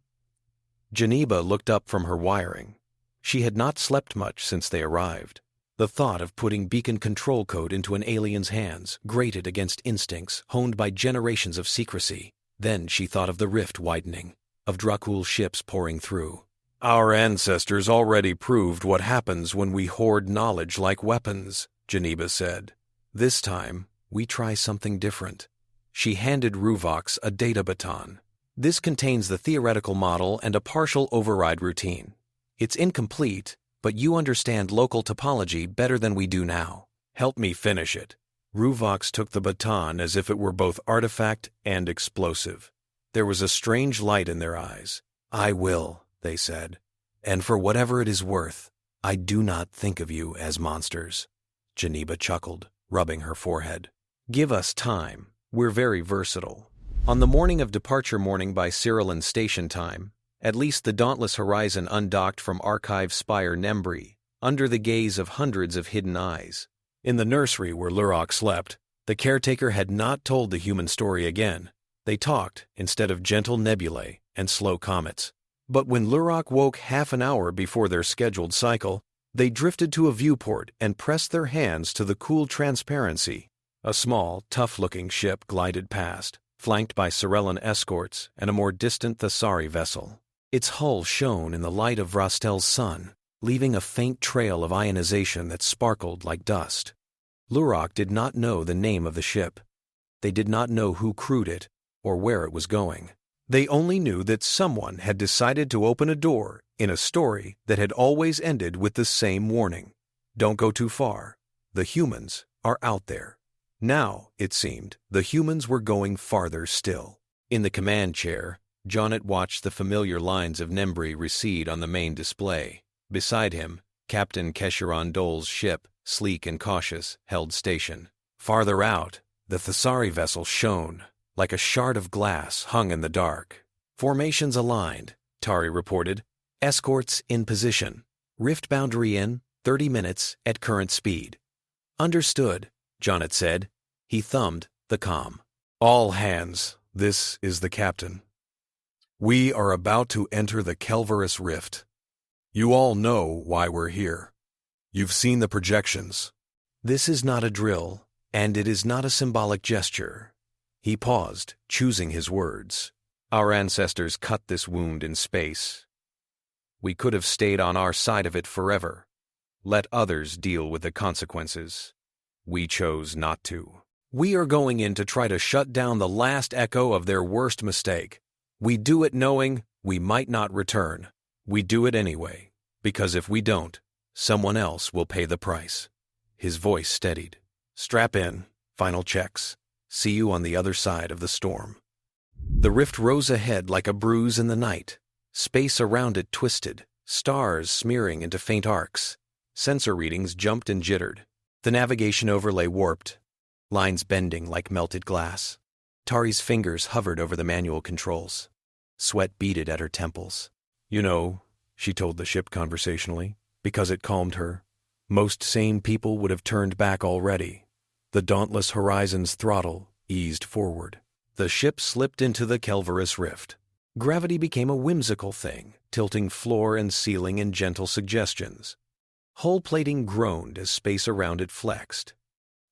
Djeneba looked up from her wiring. She had not slept much since they arrived. The thought of putting beacon control code into an alien's hands grated against instincts honed by generations of secrecy. Then she thought of the rift widening, of Drakuul ships pouring through. Our ancestors already proved what happens when we hoard knowledge like weapons, Djeneba said. This time, we try something different. She handed Ruvox a data baton. This contains the theoretical model and a partial override routine. It's incomplete, but you understand local topology better than we do now. Help me finish it. Ruvox took the baton as if it were both artifact and explosive. There was a strange light in their eyes. I will, they said. And for whatever it is worth, I do not think of you as monsters. Djeneba chuckled, rubbing her forehead. Give us time. We're very versatile. On the morning of departure morning by Cirellan station time, at least the Dauntless Horizon undocked from Archive Spire Nembri, under the gaze of hundreds of hidden eyes. In the nursery where Lurok slept, the caretaker had not told the human story again. They talked instead of gentle nebulae and slow comets. But when Lurok woke half an hour before their scheduled cycle, they drifted to a viewport and pressed their hands to the cool transparency. A small, tough-looking ship glided past, flanked by Cirellan escorts and a more distant Thessari vessel. Its hull shone in the light of Vrastel's sun, leaving a faint trail of ionization that sparkled like dust. Lurok did not know the name of the ship. They did not know who crewed it or where it was going. They only knew that someone had decided to open a door in a story that had always ended with the same warning. Don't go too far. The humans are out there. Now, it seemed, the humans were going farther still. In the command chair, Jonat watched the familiar lines of Nembri recede on the main display. Beside him, Captain Kesharon Dole's ship, sleek and cautious, held station. Farther out, the Thessari vessel shone, like a shard of glass hung in the dark. Formations aligned, Tari reported. Escorts in position. Rift boundary in 30 minutes at current speed. Understood, Jonat said. He thumbed the comm. All hands, this is the captain. We are about to enter the Kelvaris Rift. You all know why we're here. You've seen the projections. This is not a drill, and it is not a symbolic gesture. He paused, choosing his words. Our ancestors cut this wound in space. We could have stayed on our side of it forever. Let others deal with the consequences. We chose not to. We are going in to try to shut down the last echo of their worst mistake. We do it knowing we might not return. We do it anyway, because if we don't, someone else will pay the price. His voice steadied. Strap in. Final checks. See you on the other side of the storm. The rift rose ahead like a bruise in the night. Space around it twisted, stars smearing into faint arcs. Sensor readings jumped and jittered. The navigation overlay warped, lines bending like melted glass. Tari's fingers hovered over the manual controls. Sweat beaded at her temples. You know, she told the ship conversationally, because it calmed her. Most sane people would have turned back already. The dauntless horizon's throttle eased forward. The ship slipped into the Kelvaris Rift. Gravity became a whimsical thing, tilting floor and ceiling in gentle suggestions. Hull plating groaned as space around it flexed.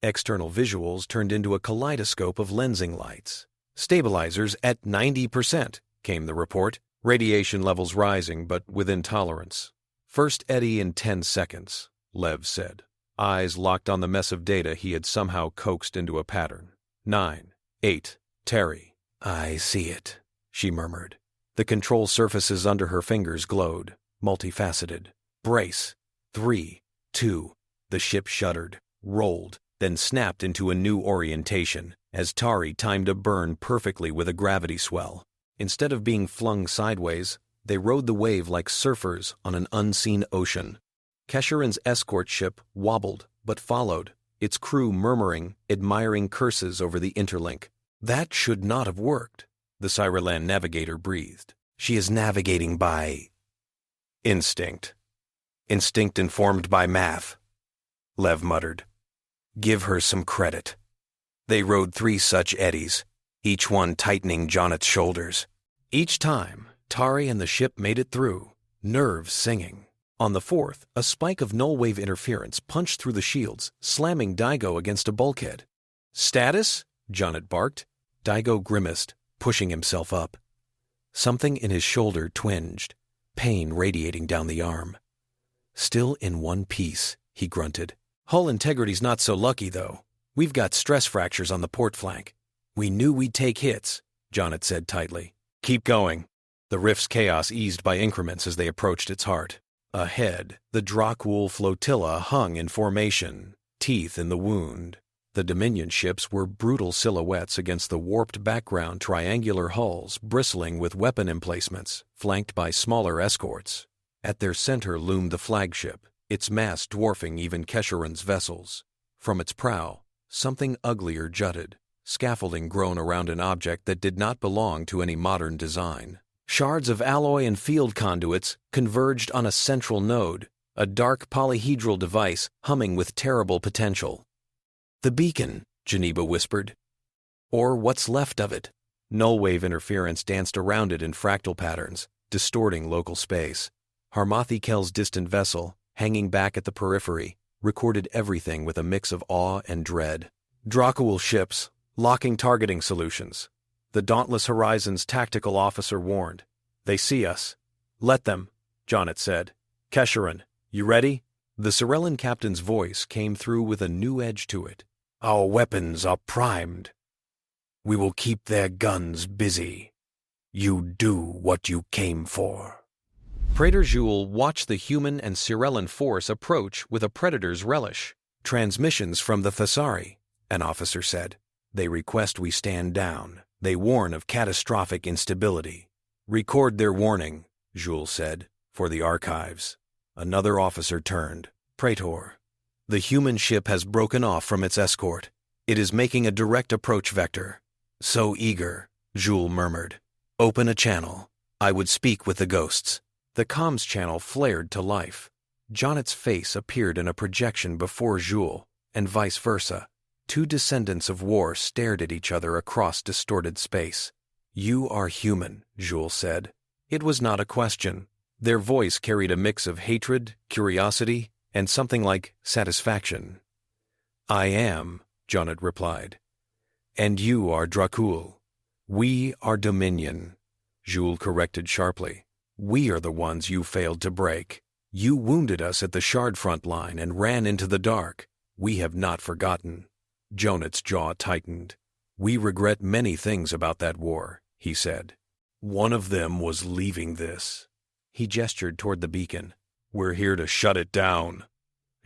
External visuals turned into a kaleidoscope of lensing lights. Stabilizers at 90%, came the report. Radiation levels rising, but within tolerance. First eddy in 10 seconds, Lev said. Eyes locked on the mess of data he had somehow coaxed into a pattern. 9, 8, Terry. I see it, she murmured. The control surfaces under her fingers glowed, multifaceted. Brace. 3, 2. The ship shuddered, rolled, then snapped into a new orientation as Tari timed a burn perfectly with a gravity swell. Instead of being flung sideways, they rode the wave like surfers on an unseen ocean. Kesharon's escort ship wobbled but followed, its crew murmuring, admiring curses over the interlink. That should not have worked, the Cirellan navigator breathed. She is navigating by instinct. Instinct informed by math, Lev muttered. Give her some credit. They rode 3 such eddies, each one tightening Jonat's shoulders. Each time, Tari and the ship made it through, nerves singing. On the 4th, a spike of nullwave interference punched through the shields, slamming Daigo against a bulkhead. Status? Jonat barked. Daigo grimaced, pushing himself up. Something in his shoulder twinged, pain radiating down the arm. Still in one piece, he grunted. Hull integrity's not so lucky, though. We've got stress fractures on the port flank. We knew we'd take hits, Jonat said tightly. Keep going. The rift's chaos eased by increments as they approached its heart. Ahead, the Drakuul flotilla hung in formation, teeth in the wound. The Dominion ships were brutal silhouettes against the warped background triangular hulls bristling with weapon emplacements, flanked by smaller escorts. At their center loomed the flagship, its mass dwarfing even Kesharon's vessels. From its prow, something uglier jutted, scaffolding grown around an object that did not belong to any modern design. Shards of alloy and field conduits converged on a central node, a dark polyhedral device humming with terrible potential. The beacon, Djeneba whispered. Or what's left of it. Nullwave interference danced around it in fractal patterns, distorting local space. Harmathi Kel's distant vessel, hanging back at the periphery, recorded everything with a mix of awe and dread. Drakuul ships, locking targeting solutions. the Dauntless Horizons tactical officer warned. They see us. Let them, Jonat said. Kesharan, you ready? The Cirellan captain's voice came through with a new edge to it. Our weapons are primed. We will keep their guns busy. You do what you came for. Praetor Zhul watched the human and Cirellan force approach with a predator's relish. Transmissions from the Thessari, an officer said. They request we stand down. They warn of catastrophic instability. Record their warning, Zhul said, for the archives. Another officer turned. Praetor. The human ship has broken off from its escort. It is making a direct approach vector. So eager, Zhul murmured. Open a channel. I would speak with the ghosts. The comms channel flared to life. Jonat's face appeared in a projection before Zhul, and vice versa. Two descendants of war stared at each other across distorted space. You are human, Zhul said. It was not a question. Their voice carried a mix of hatred, curiosity, and something like satisfaction. I am, Jonat replied. And you are Drakuul. We are Dominion, Zhul corrected sharply. We are the ones you failed to break. You wounded us at the Shard front line and ran into the dark. We have not forgotten. Jonat's jaw tightened. We regret many things about that war, he said. One of them was leaving this. He gestured toward the beacon. We're here to shut it down.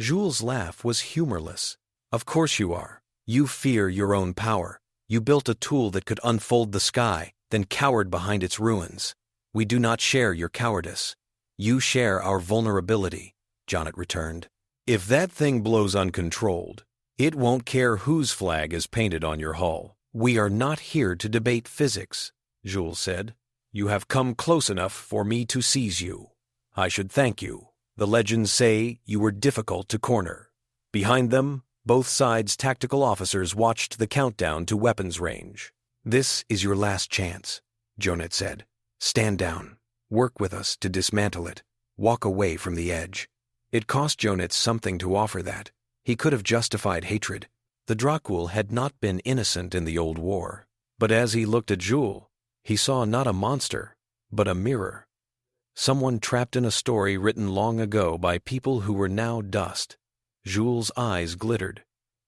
Zhul's laugh was humorless. Of course you are. You fear your own power. You built a tool that could unfold the sky, then cowered behind its ruins. We do not share your cowardice. You share our vulnerability, Jonat returned. If that thing blows uncontrolled, it won't care whose flag is painted on your hull. We are not here to debate physics, Zhul said. You have come close enough for me to seize you. I should thank you. The legends say you were difficult to corner. Behind them, both sides' tactical officers watched the countdown to weapons range. This is your last chance, Jonat said. Stand down. Work with us to dismantle it. Walk away from the edge. It cost Jonat something to offer that. He could have justified hatred. The Drakuul had not been innocent in the old war. But as he looked at Zhul, he saw not a monster, but a mirror. Someone trapped in a story written long ago by people who were now dust. Zhul's eyes glittered.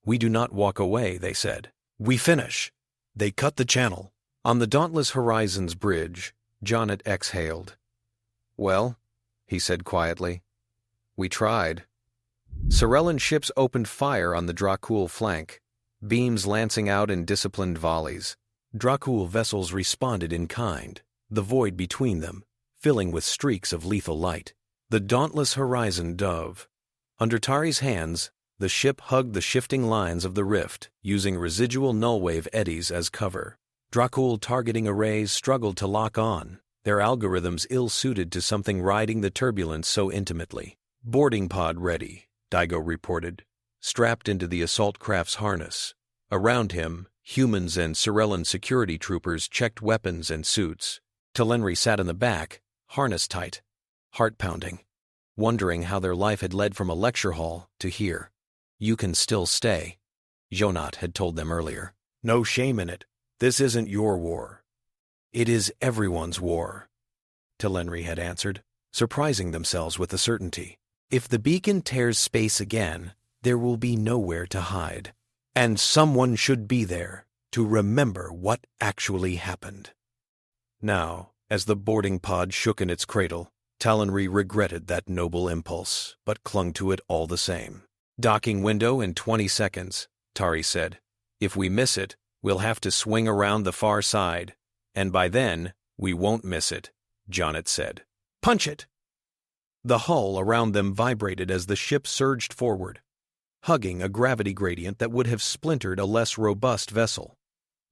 We do not walk away, they said. We finish. They cut the channel. On the Dauntless Horizons bridge, Jonat exhaled. Well, he said quietly, we tried. Cirellan ships opened fire on the Drakuul flank, beams lancing out in disciplined volleys. Drakuul vessels responded in kind, the void between them, filling with streaks of lethal light. The Dauntless Horizon dove. Under Tari's hands, the ship hugged the shifting lines of the rift, using residual nullwave eddies as cover. Drakuul targeting arrays struggled to lock on, their algorithms ill-suited to something riding the turbulence so intimately. Boarding pod ready, Daigo reported, strapped into the assault craft's harness. Around him, humans and Cirellan security troopers checked weapons and suits. Talenri sat in the back, harness tight, heart pounding, wondering how their life had led from a lecture hall to here. You can still stay, Jonat had told them earlier. No shame in it. This isn't your war. It is everyone's war, Talenri had answered, surprising themselves with the certainty. If the beacon tears space again, there will be nowhere to hide. And someone should be there to remember what actually happened. Now, as the boarding pod shook in its cradle, Talenri regretted that noble impulse, but clung to it all the same. Docking window in 20 seconds, Tari said. If we miss it, we'll have to swing around the far side, and by then, we won't miss it, Jonat said. Punch it! The hull around them vibrated as the ship surged forward, hugging a gravity gradient that would have splintered a less robust vessel.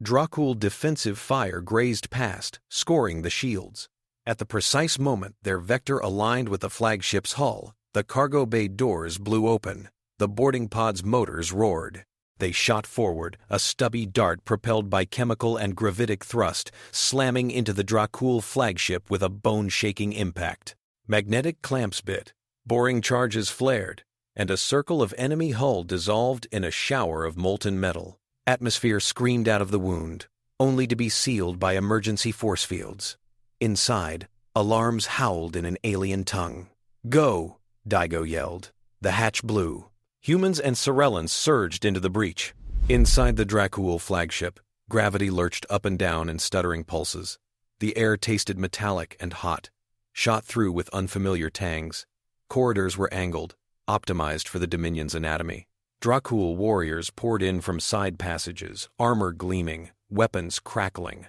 Drakuul defensive fire grazed past, scoring the shields. At the precise moment their vector aligned with the flagship's hull, the cargo bay doors blew open. The boarding pod's motors roared. They shot forward, a stubby dart propelled by chemical and gravitic thrust, slamming into the Drakuul flagship with a bone-shaking impact. Magnetic clamps bit, boring charges flared, and a circle of enemy hull dissolved in a shower of molten metal. Atmosphere screamed out of the wound. only to be sealed by emergency force fields. Inside, alarms howled in an alien tongue. "Go!" Daigo yelled. The hatch blew. Humans and Cirellans surged into the breach. Inside the Drakuul flagship, gravity lurched up and down in stuttering pulses. The air tasted metallic and hot, shot through with unfamiliar tangs. Corridors were angled, optimized for the Dominion's anatomy. Drakuul warriors poured in from side passages, armor gleaming, weapons crackling.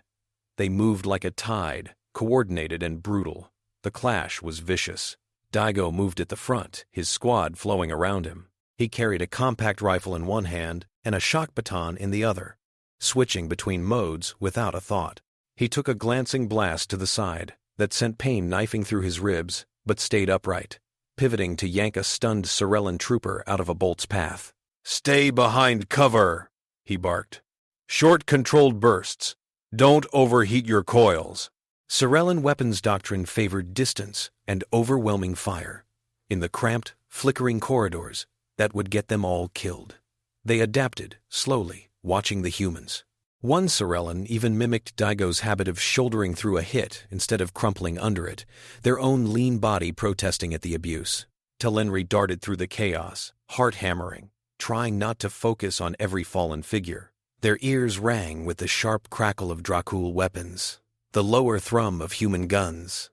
They moved like a tide, coordinated and brutal. The clash was vicious. Daigo moved at the front, his squad flowing around him. He carried a compact rifle in one hand and a shock baton in the other, switching between modes without a thought. He took a glancing blast to the side that sent pain knifing through his ribs, but stayed upright, pivoting to yank a stunned Cirellan trooper out of a bolt's path. "Stay behind cover," he barked. "Short controlled bursts. Don't overheat your coils." Cirellan weapons doctrine favored distance and overwhelming fire. In the cramped, flickering corridors, that would get them all killed. They adapted, slowly, watching the humans. One Cirellan even mimicked Daigo's habit of shouldering through a hit instead of crumpling under it, their own lean body protesting at the abuse. Talenri darted through the chaos, heart hammering, trying not to focus on every fallen figure. Their ears rang with the sharp crackle of Drakuul weapons, the lower thrum of human guns.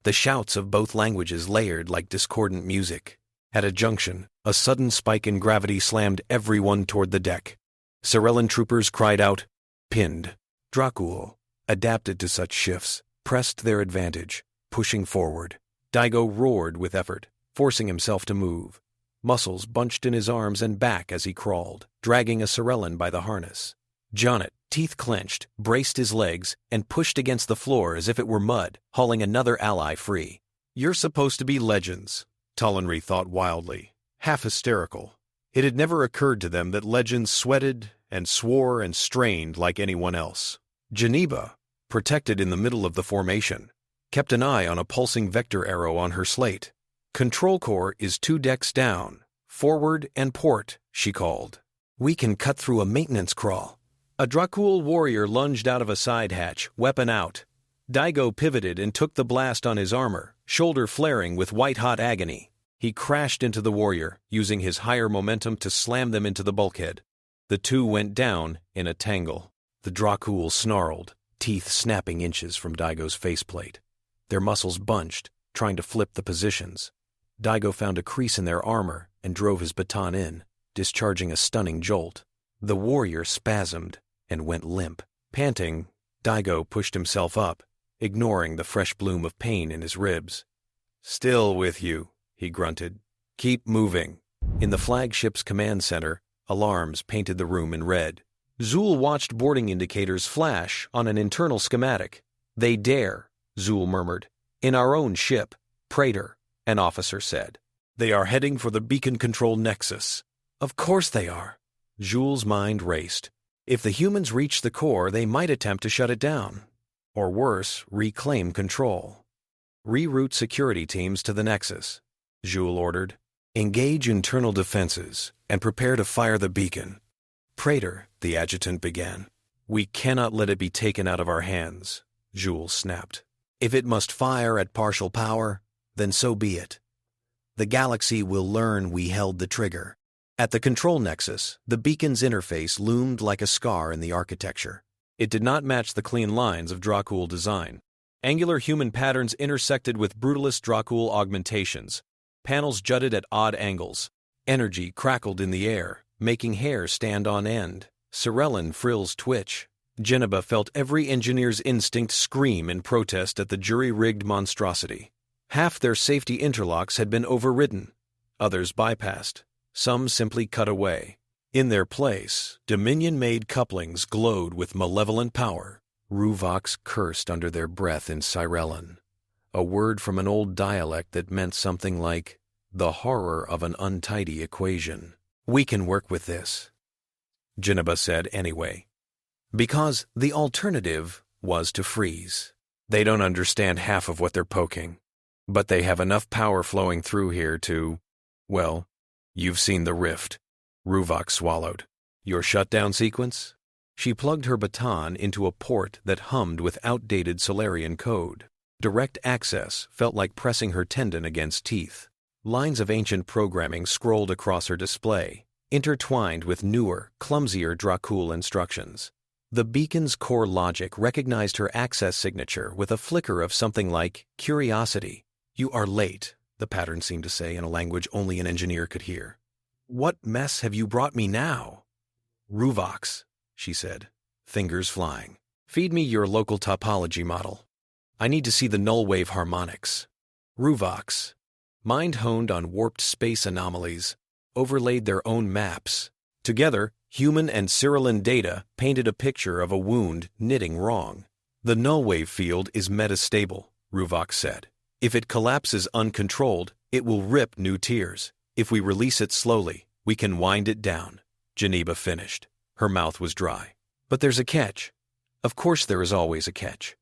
The shouts of both languages layered like discordant music. At a junction, a sudden spike in gravity slammed everyone toward the deck. Cirellan troopers cried out, pinned. Drakuul, adapted to such shifts, pressed their advantage, pushing forward. Daigo roared with effort, forcing himself to move. Muscles bunched in his arms and back as he crawled, dragging a Cirellan by the harness. Jonat, teeth clenched, braced his legs, and pushed against the floor as if it were mud, hauling another ally free. "You're supposed to be legends," Talenri thought wildly, half hysterical. It had never occurred to them that legends sweated and swore and strained like anyone else. Djeneba, protected in the middle of the formation, kept an eye on a pulsing vector arrow on her slate. "Control core is 2 decks down. Forward and port," she called. "We can cut through a maintenance crawl." A Drakuul warrior lunged out of a side hatch, weapon out. Daigo pivoted and took the blast on his armor, shoulder flaring with white-hot agony. He crashed into the warrior, using his higher momentum to slam them into the bulkhead. The two went down in a tangle. The Drakuul snarled, teeth snapping inches from Daigo's faceplate. Their muscles bunched, trying to flip the positions. Daigo found a crease in their armor and drove his baton in, discharging a stunning jolt. The warrior spasmed and went limp. Panting, Daigo pushed himself up, ignoring the fresh bloom of pain in his ribs. "Still with you," he grunted. "Keep moving." In the flagship's command center, alarms painted the room in red. Zhul watched boarding indicators flash on an internal schematic. "They dare," Zhul murmured. "In our own ship, Praetor," an officer said. "They are heading for the beacon-controlled nexus." "Of course they are." Zhul's mind raced. If the humans reach the core, they might attempt to shut it down. Or worse, reclaim control. "Reroute security teams to the nexus," Zhul ordered. "Engage internal defenses and prepare to fire the beacon." "Praetor," the adjutant began. "We cannot let it be taken out of our hands," Zhul snapped. "If it must fire at partial power, then so be it. The galaxy will learn we held the trigger." At the control nexus, the beacon's interface loomed like a scar in the architecture. It did not match the clean lines of Drakuul design. Angular human patterns intersected with brutalist Drakuul augmentations. Panels jutted at odd angles. Energy crackled in the air, making hair stand on end. Cirellan frills twitch. Djeneba felt every engineer's instinct scream in protest at the jury-rigged monstrosity. Half their safety interlocks had been overridden. Others bypassed. Some simply cut away. In their place, Dominion-made couplings glowed with malevolent power. Ruvoks cursed under their breath in Cirellan, a word from an old dialect that meant something like, the horror of an untidy equation. "We can work with this," Djeneba said anyway. Because the alternative was to freeze. They don't understand half of what they're poking, but they have enough power flowing through here to, well, you've seen the rift. Ruvok swallowed. "Your shutdown sequence?" She plugged her baton into a port that hummed with outdated Solarian code. Direct access felt like pressing her tendon against teeth. Lines of ancient programming scrolled across her display, intertwined with newer, clumsier Drakuul instructions. The beacon's core logic recognized her access signature with a flicker of something like curiosity. "You are late," the pattern seemed to say in a language only an engineer could hear. "What mess have you brought me now?" "Ruvox," she said, fingers flying. "Feed me your local topology model. I need to see the Nullwave harmonics." Ruvox, mind honed on warped space anomalies, overlaid their own maps. Together, human and Cirellan data painted a picture of a wound knitting wrong. "The Nullwave field is metastable," Ruvox said. "If it collapses uncontrolled, it will rip new tiers. If we release it slowly, we can wind it down." Djeneba finished. Her mouth was dry. "But there's a catch." "Of course there is always a catch."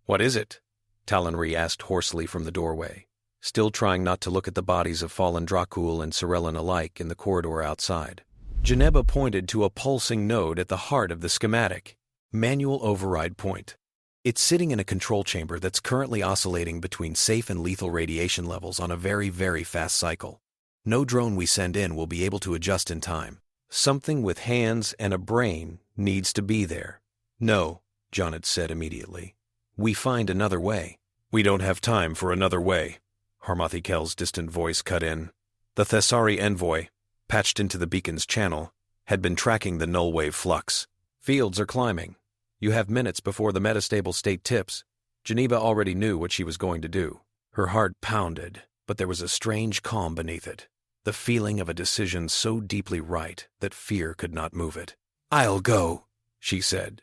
"What is it?" Talenri asked hoarsely from the doorway, still trying not to look at the bodies of fallen Drakuul and Cirellan alike in the corridor outside. Djeneba pointed to a pulsing node at the heart of the schematic. "Manual override point. It's sitting in a control chamber that's currently oscillating between safe and lethal radiation levels on a very, very fast cycle. No drone we send in will be able to adjust in time. Something with hands and a brain needs to be there." "No," Jonat said immediately. "We find another way." "We don't have time for another way," Harmathi Kel's distant voice cut in. The Thessari envoy, patched into the beacon's channel, had been tracking the Nullwave flux. "Fields are climbing. You have minutes before the metastable state tips." Djeneba already knew what she was going to do. Her heart pounded, but there was a strange calm beneath it. The feeling of a decision so deeply right that fear could not move it. "I'll go," she said.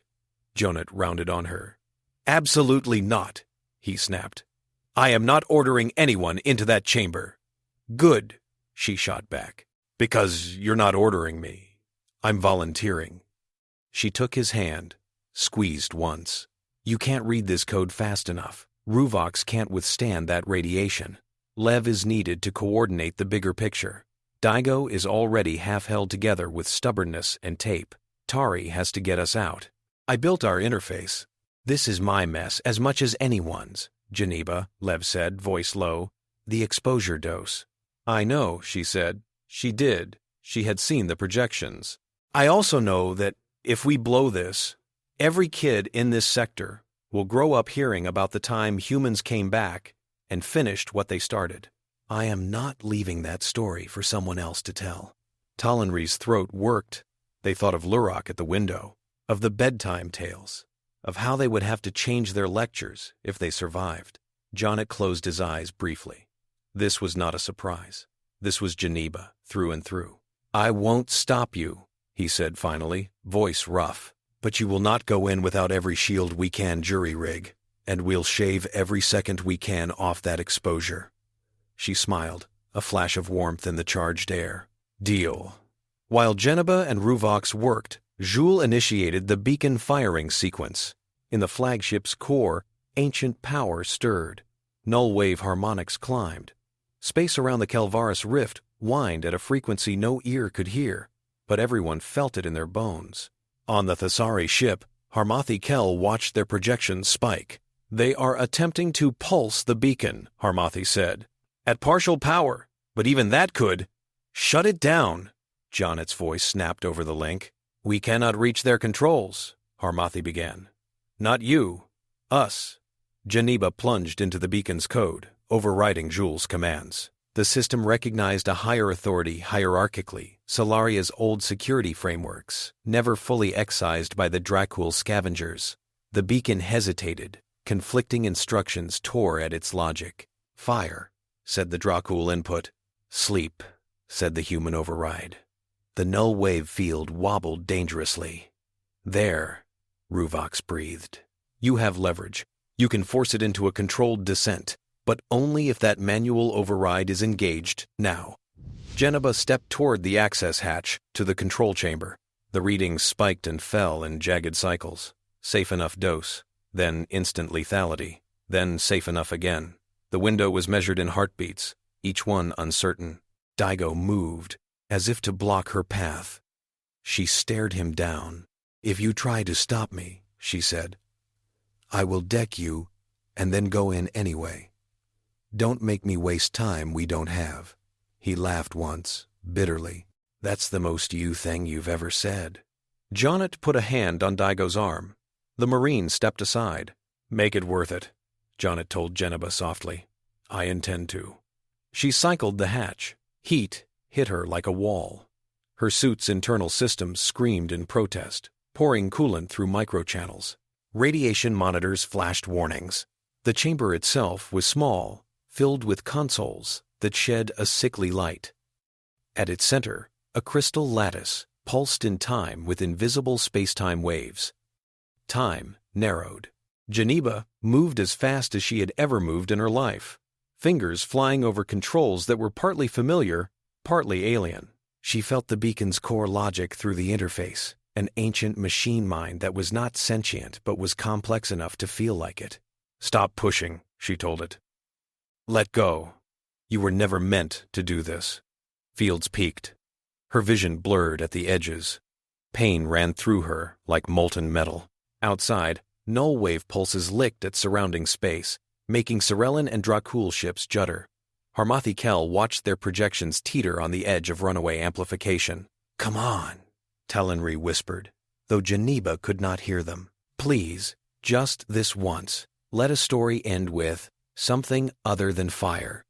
Jonat rounded on her. "Absolutely not," he snapped. "I am not ordering anyone into that chamber." "Good," she shot back. "Because you're not ordering me. I'm volunteering." She took his hand, squeezed once. "You can't read this code fast enough. Ruvox can't withstand that radiation. Lev is needed to coordinate the bigger picture. Daigo is already half held together with stubbornness and tape. Tari has to get us out. I built our interface. This is my mess as much as anyone's." "Djeneba," Lev said, voice low. "The exposure dose." "I know," she said. She did. She had seen the projections. "I also know that if we blow this, every kid in this sector will grow up hearing about the time humans came back and finished what they started. I am not leaving that story for someone else to tell." Talenri's throat worked. They thought of Lurok at the window, of the bedtime tales, of how they would have to change their lectures if they survived. Jonat closed his eyes briefly. This was not a surprise. This was Djeneba, through and through. "I won't stop you," he said finally, voice rough. "But you will not go in without every shield we can jury-rig, and we'll shave every second we can off that exposure." She smiled, a flash of warmth in the charged air. "Deal." While Djeneba and Ruvox worked, Zhul initiated the beacon firing sequence. In the flagship's core, ancient power stirred. Nullwave harmonics climbed. Space around the Kelvaris Rift whined at a frequency no ear could hear, but everyone felt it in their bones. On the Thessari ship, Harmathi Kel watched their projections spike. "They are attempting to pulse the beacon," Harmathi said. "At partial power, but even that could—" "Shut it down," Jonat's voice snapped over the link. "We cannot reach their controls," Harmathi began. "Not you. Us." Djeneba plunged into the beacon's code, overriding Zhul's commands. The system recognized a higher authority hierarchically, Solaria's old security frameworks, never fully excised by the Drakuul scavengers. The beacon hesitated. Conflicting instructions tore at its logic. "Fire," said the Drakuul input. "Sleep," said the human override. The Nullwave field wobbled dangerously. "There," Ruvox breathed. "You have leverage. You can force it into a controlled descent, but only if that manual override is engaged now." Djeneba stepped toward the access hatch to the control chamber. The readings spiked and fell in jagged cycles. Safe enough dose, then instant lethality, then safe enough again. The window was measured in heartbeats, each one uncertain. Daigo moved, as if to block her path. She stared him down. "If you try to stop me," she said, "I will deck you and then go in anyway. Don't make me waste time we don't have." He laughed once, bitterly. "That's the most you thing you've ever said." Jonat put a hand on Daigo's arm. The Marine stepped aside. "Make it worth it," Jonat told Djeneba softly. "I intend to." She cycled the hatch. Heat hit her like a wall. Her suit's internal systems screamed in protest, pouring coolant through microchannels. Radiation monitors flashed warnings. The chamber itself was small, filled with consoles that shed a sickly light. At its center, a crystal lattice pulsed in time with invisible space-time waves. Time narrowed. Djeneba moved as fast as she had ever moved in her life, fingers flying over controls that were partly familiar, partly alien. She felt the beacon's core logic through the interface, an ancient machine mind that was not sentient but was complex enough to feel like it. "Stop pushing," she told it. "Let go. You were never meant to do this." Fields peaked. Her vision blurred at the edges. Pain ran through her like molten metal. Outside, nullwave pulses licked at surrounding space, making Cirellan and Drakuul ships judder. Harmathi Kel watched their projections teeter on the edge of runaway amplification. "Come on," Talenri whispered, though Djeneba could not hear them. "Please, just this once, let a story end with something other than fire."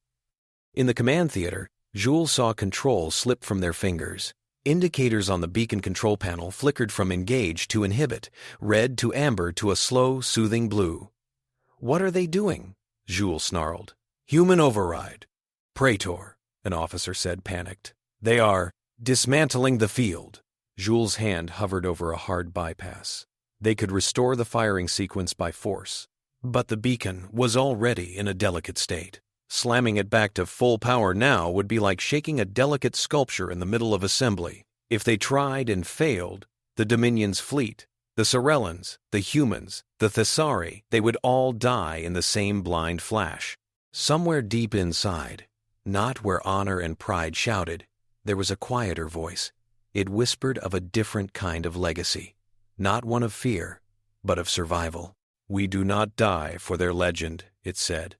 In the command theater, Zhul saw control slip from their fingers. Indicators on the beacon control panel flickered from engage to inhibit, red to amber to a slow, soothing blue. "What are they doing?" Zhul snarled. "Human override." "Praetor," an officer said, panicked. "They are dismantling the field." Zhul's hand hovered over a hard bypass. They could restore the firing sequence by force. But the beacon was already in a delicate state. Slamming it back to full power now would be like shaking a delicate sculpture in the middle of assembly. If they tried and failed, the Dominion's fleet, the Cirellans, the humans, the Thessari, they would all die in the same blind flash. Somewhere deep inside, not where honor and pride shouted, there was a quieter voice. It whispered of a different kind of legacy, not one of fear, but of survival. "We do not die for their legend," it said.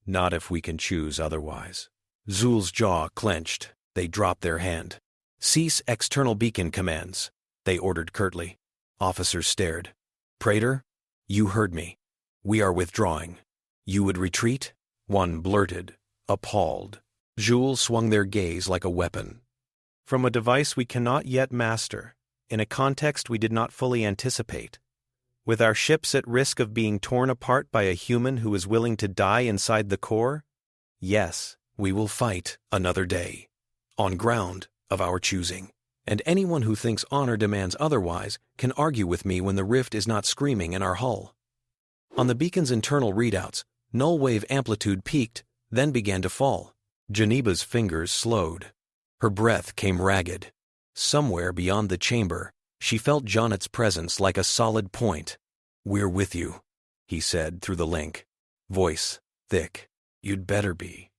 "Not if we can choose otherwise." Zhul's jaw clenched. They dropped their hand. "Cease external beacon commands," they ordered curtly. Officers stared. "Praetor, you heard me. We are withdrawing. You would retreat?" One blurted, appalled. Zhul swung their gaze like a weapon. "From a device we cannot yet master, in a context we did not fully anticipate. With our ships at risk of being torn apart by a human who is willing to die inside the core? Yes, we will fight another day, on ground of our choosing. And anyone who thinks honor demands otherwise can argue with me when the rift is not screaming in our hull." On the beacon's internal readouts, nullwave amplitude peaked, then began to fall. Djeneba's fingers slowed. Her breath came ragged. Somewhere beyond the chamber, she felt Jonat's presence like a solid point. "We're with you," he said through the link. Voice thick. "You'd better be,"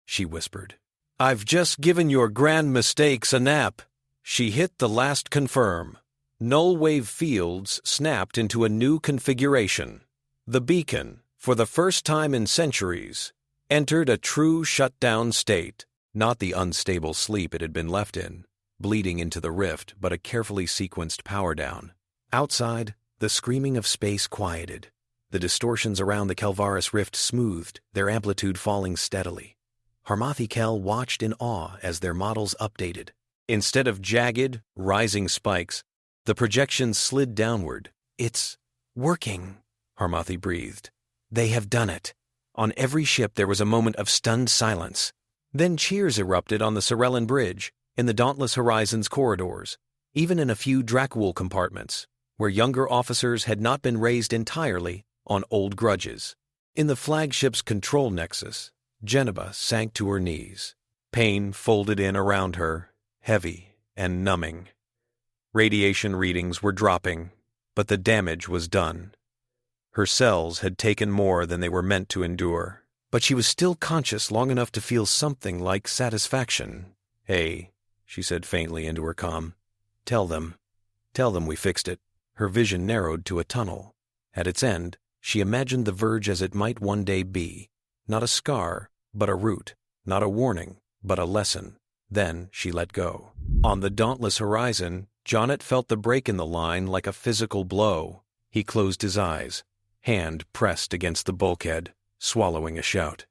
she whispered. "I've just given your grand mistakes a nap." She hit the last confirm. Nullwave fields snapped into a new configuration. The beacon, for the first time in centuries, entered a true shutdown state, not the unstable sleep it had been left in, bleeding into the rift, but a carefully sequenced power down. Outside, the screaming of space quieted. The distortions around the Kelvaris Rift smoothed, their amplitude falling steadily. Harmathi Kel watched in awe as their models updated. Instead of jagged, rising spikes, the projections slid downward. "It's working," Harmathi breathed. "They have done it." On every ship there was a moment of stunned silence. Then cheers erupted on the Cirellan bridge, in the Dauntless Horizon's corridors, even in a few Drakuul compartments, where younger officers had not been raised entirely on old grudges. In the flagship's control nexus, Djeneba sank to her knees. Pain folded in around her, heavy and numbing. Radiation readings were dropping, but the damage was done. Her cells had taken more than they were meant to endure, but she was still conscious long enough to feel something like satisfaction. "Hey," she said faintly into her comm. Tell them we fixed it." Her vision narrowed to a tunnel. At its end, she imagined the verge as it might one day be. Not a scar, but a route. Not a warning, but a lesson. Then she let go. On the dauntless horizon, Jonat felt the break in the line like a physical blow. He closed his eyes, hand pressed against the bulkhead, swallowing a shout.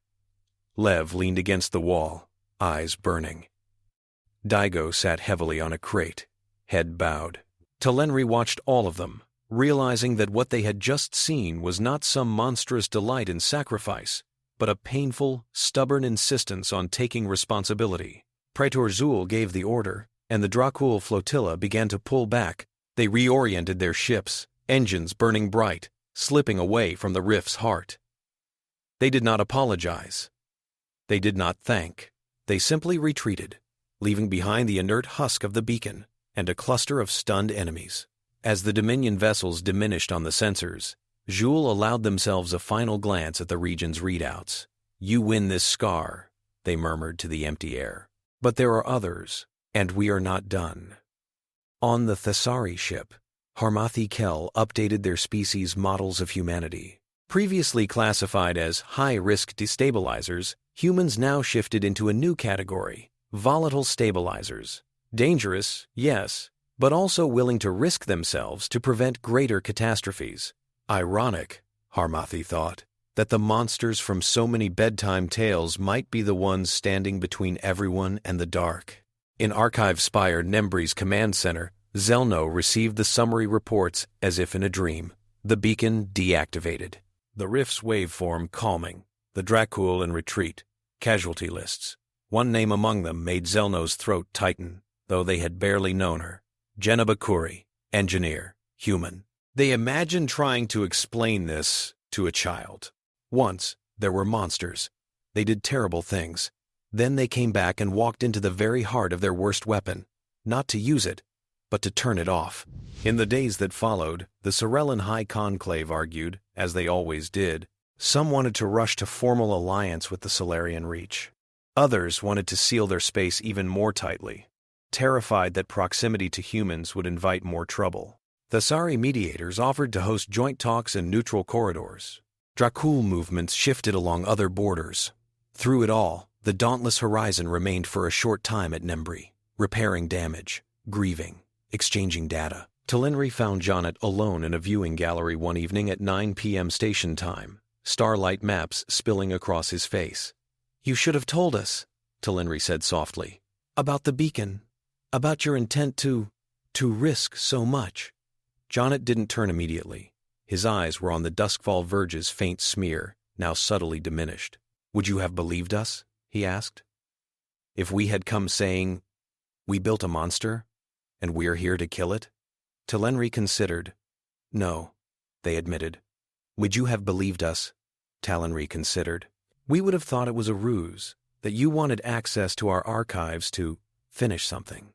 Lev leaned against the wall, eyes burning. Daigo sat heavily on a crate, head bowed. Talenri watched all of them, realizing that what they had just seen was not some monstrous delight in sacrifice, but a painful, stubborn insistence on taking responsibility. Praetor Zhul gave the order, and the Drakuul flotilla began to pull back. They reoriented their ships, engines burning bright, slipping away from the rift's heart. They did not apologize. They did not thank. They simply retreated, leaving behind the inert husk of the beacon and a cluster of stunned enemies. As the Dominion vessels diminished on the sensors, Zhul allowed themselves a final glance at the region's readouts. "You win this scar," they murmured to the empty air. "But there are others, and we are not done." On the Thessari ship, Harmathi Kel updated their species' models of humanity. Previously classified as high-risk destabilizers, humans now shifted into a new category, volatile stabilizers. Dangerous, yes, but also willing to risk themselves to prevent greater catastrophes. Ironic, Harmathi thought, that the monsters from so many bedtime tales might be the ones standing between everyone and the dark. In Archive Spire Nembri's command center, Zelno received the summary reports as if in a dream. The beacon deactivated. The rift's waveform calming. The Drakuul in retreat. Casualty lists. One name among them made Zelno's throat tighten, though they had barely known her. Djeneba Kuri, engineer, human. They imagined trying to explain this to a child. Once, there were monsters. They did terrible things. Then they came back and walked into the very heart of their worst weapon, not to use it, but to turn it off. In the days that followed, the Cirellan High Conclave argued, as they always did. Some wanted to rush to formal alliance with the Solarian Reach. Others wanted to seal their space even more tightly, terrified that proximity to humans would invite more trouble. Thessari mediators offered to host joint talks in neutral corridors. Drakuul movements shifted along other borders. Through it all, the dauntless horizon remained for a short time at Nembri, repairing damage, grieving, exchanging data. Talenri found Jonat alone in a viewing gallery one evening at 9 p.m. station time, starlight maps spilling across his face. "You should have told us," Talenri said softly, "about the beacon, about your intent to risk so much." Jonat didn't turn immediately. His eyes were on the Duskfall Verge's faint smear, now subtly diminished. "Would you have believed us?" he asked. "If we had come saying, 'We built a monster, and we're here to kill it'?" Talenri considered. "No," they admitted. "Would you have believed us?" Talenri considered. "We would have thought it was a ruse, that you wanted access to our archives to finish something."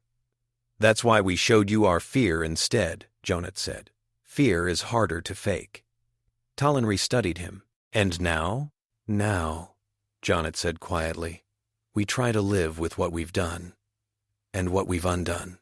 "That's why we showed you our fear instead," Jonat said. "Fear is harder to fake." Talenri studied him. "And now?" "Now," Jonat said quietly, "we try to live with what we've done, and what we've undone."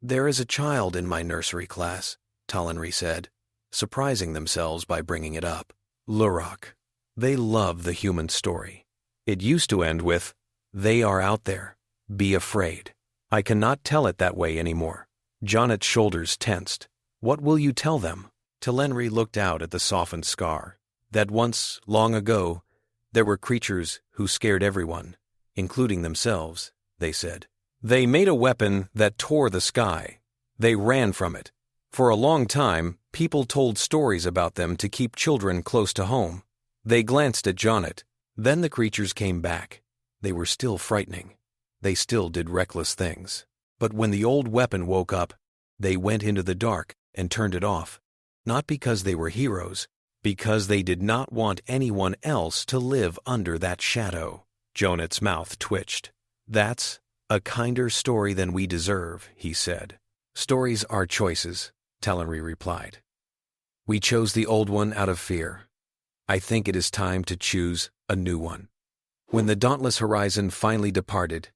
"There is a child in my nursery class," Talenri said, surprising themselves by bringing it up. Lurok. They love the human story. It used to end with, "They are out there. Be afraid." I cannot tell it that way anymore. Jonat's shoulders tensed. "What will you tell them?" Talenri looked out at the softened scar. "That once, long ago, there were creatures who scared everyone, including themselves," they said. "They made a weapon that tore the sky. They ran from it. For a long time, people told stories about them to keep children close to home." They glanced at Jonat. Then the creatures came back. They were still frightening. They still did reckless things. But when the old weapon woke up, they went into the dark and turned it off. Not because they were heroes, because they did not want anyone else to live under that shadow. Jonat's mouth twitched. "That's a kinder story than we deserve," he said. "Stories are choices," Talenri replied. "We chose the old one out of fear. I think it is time to choose a new one." When the dauntless horizon finally departed,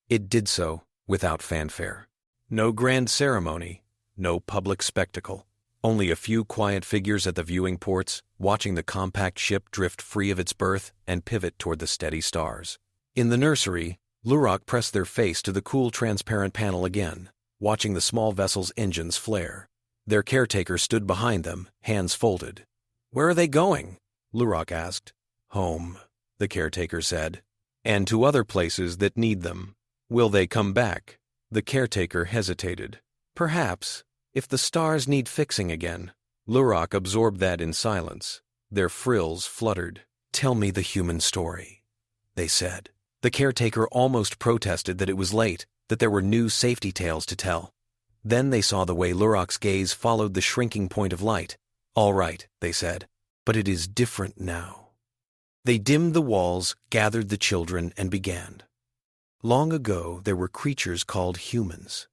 it did so without fanfare. No grand ceremony, no public spectacle. Only a few quiet figures at the viewing ports, watching the compact ship drift free of its berth and pivot toward the steady stars. In the nursery, Lurok pressed their face to the cool transparent panel again, watching the small vessel's engines flare. Their caretaker stood behind them, hands folded. "Where are they going?" Lurok asked. "Home," the caretaker said. "And to other places that need them." "Will they come back?" The caretaker hesitated. "Perhaps, if the stars need fixing again." Lurok absorbed that in silence. Their frills fluttered. "Tell me the human story," they said. The caretaker almost protested that it was late, that there were new safety tales to tell. Then they saw the way Lurok's gaze followed the shrinking point of light. "All right," they said, "but it is different now." They dimmed the walls, gathered the children, and began. Long ago, there were creatures called humans.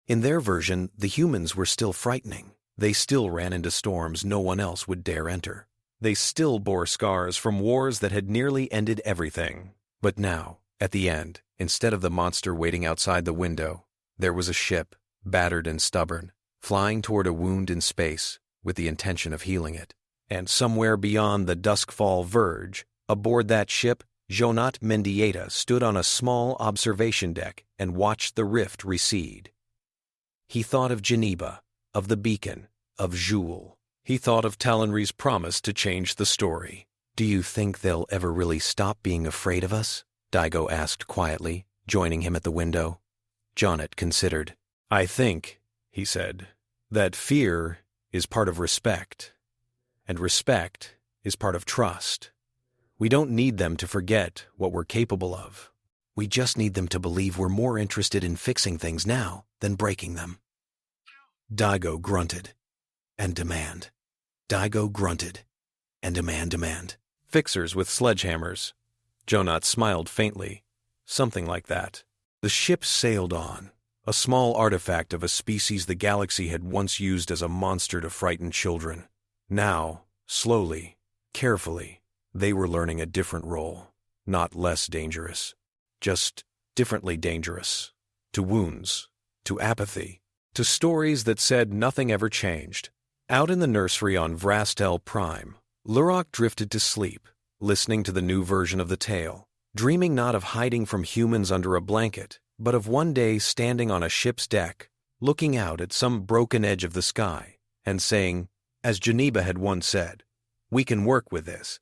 In their version, the humans were still frightening. They still ran into storms no one else would dare enter. They still bore scars from wars that had nearly ended everything. But now, at the end, instead of the monster waiting outside the window, there was a ship, battered and stubborn, flying toward a wound in space with the intention of healing it. And somewhere beyond the duskfall verge, aboard that ship, Jonat Mendieta stood on a small observation deck and watched the rift recede. He thought of Djeneba, of the beacon, of Zhul. He thought of Talenri's promise to change the story. "Do you think they'll ever really stop being afraid of us?" Daigo asked quietly, joining him at the window. Jonat considered. "I think," he said, "that fear is part of respect, and respect is part of trust. We don't need them to forget what we're capable of. We just need them to believe we're more interested in fixing things now than breaking them." Daigo grunted. "And demand." Daigo grunted. "And demand. Fixers with sledgehammers." Jonat smiled faintly. "Something like that." The ship sailed on, a small artifact of a species the galaxy had once used as a monster to frighten children. Now, slowly, carefully, they were learning a different role, not less dangerous, just differently dangerous. To wounds, to apathy, to stories that said nothing ever changed. Out in the nursery on Vrastel Prime, Lurok drifted to sleep, listening to the new version of the tale, dreaming not of hiding from humans under a blanket, but of one day standing on a ship's deck, looking out at some broken edge of the sky, and saying, as Djeneba had once said, "We can work with this.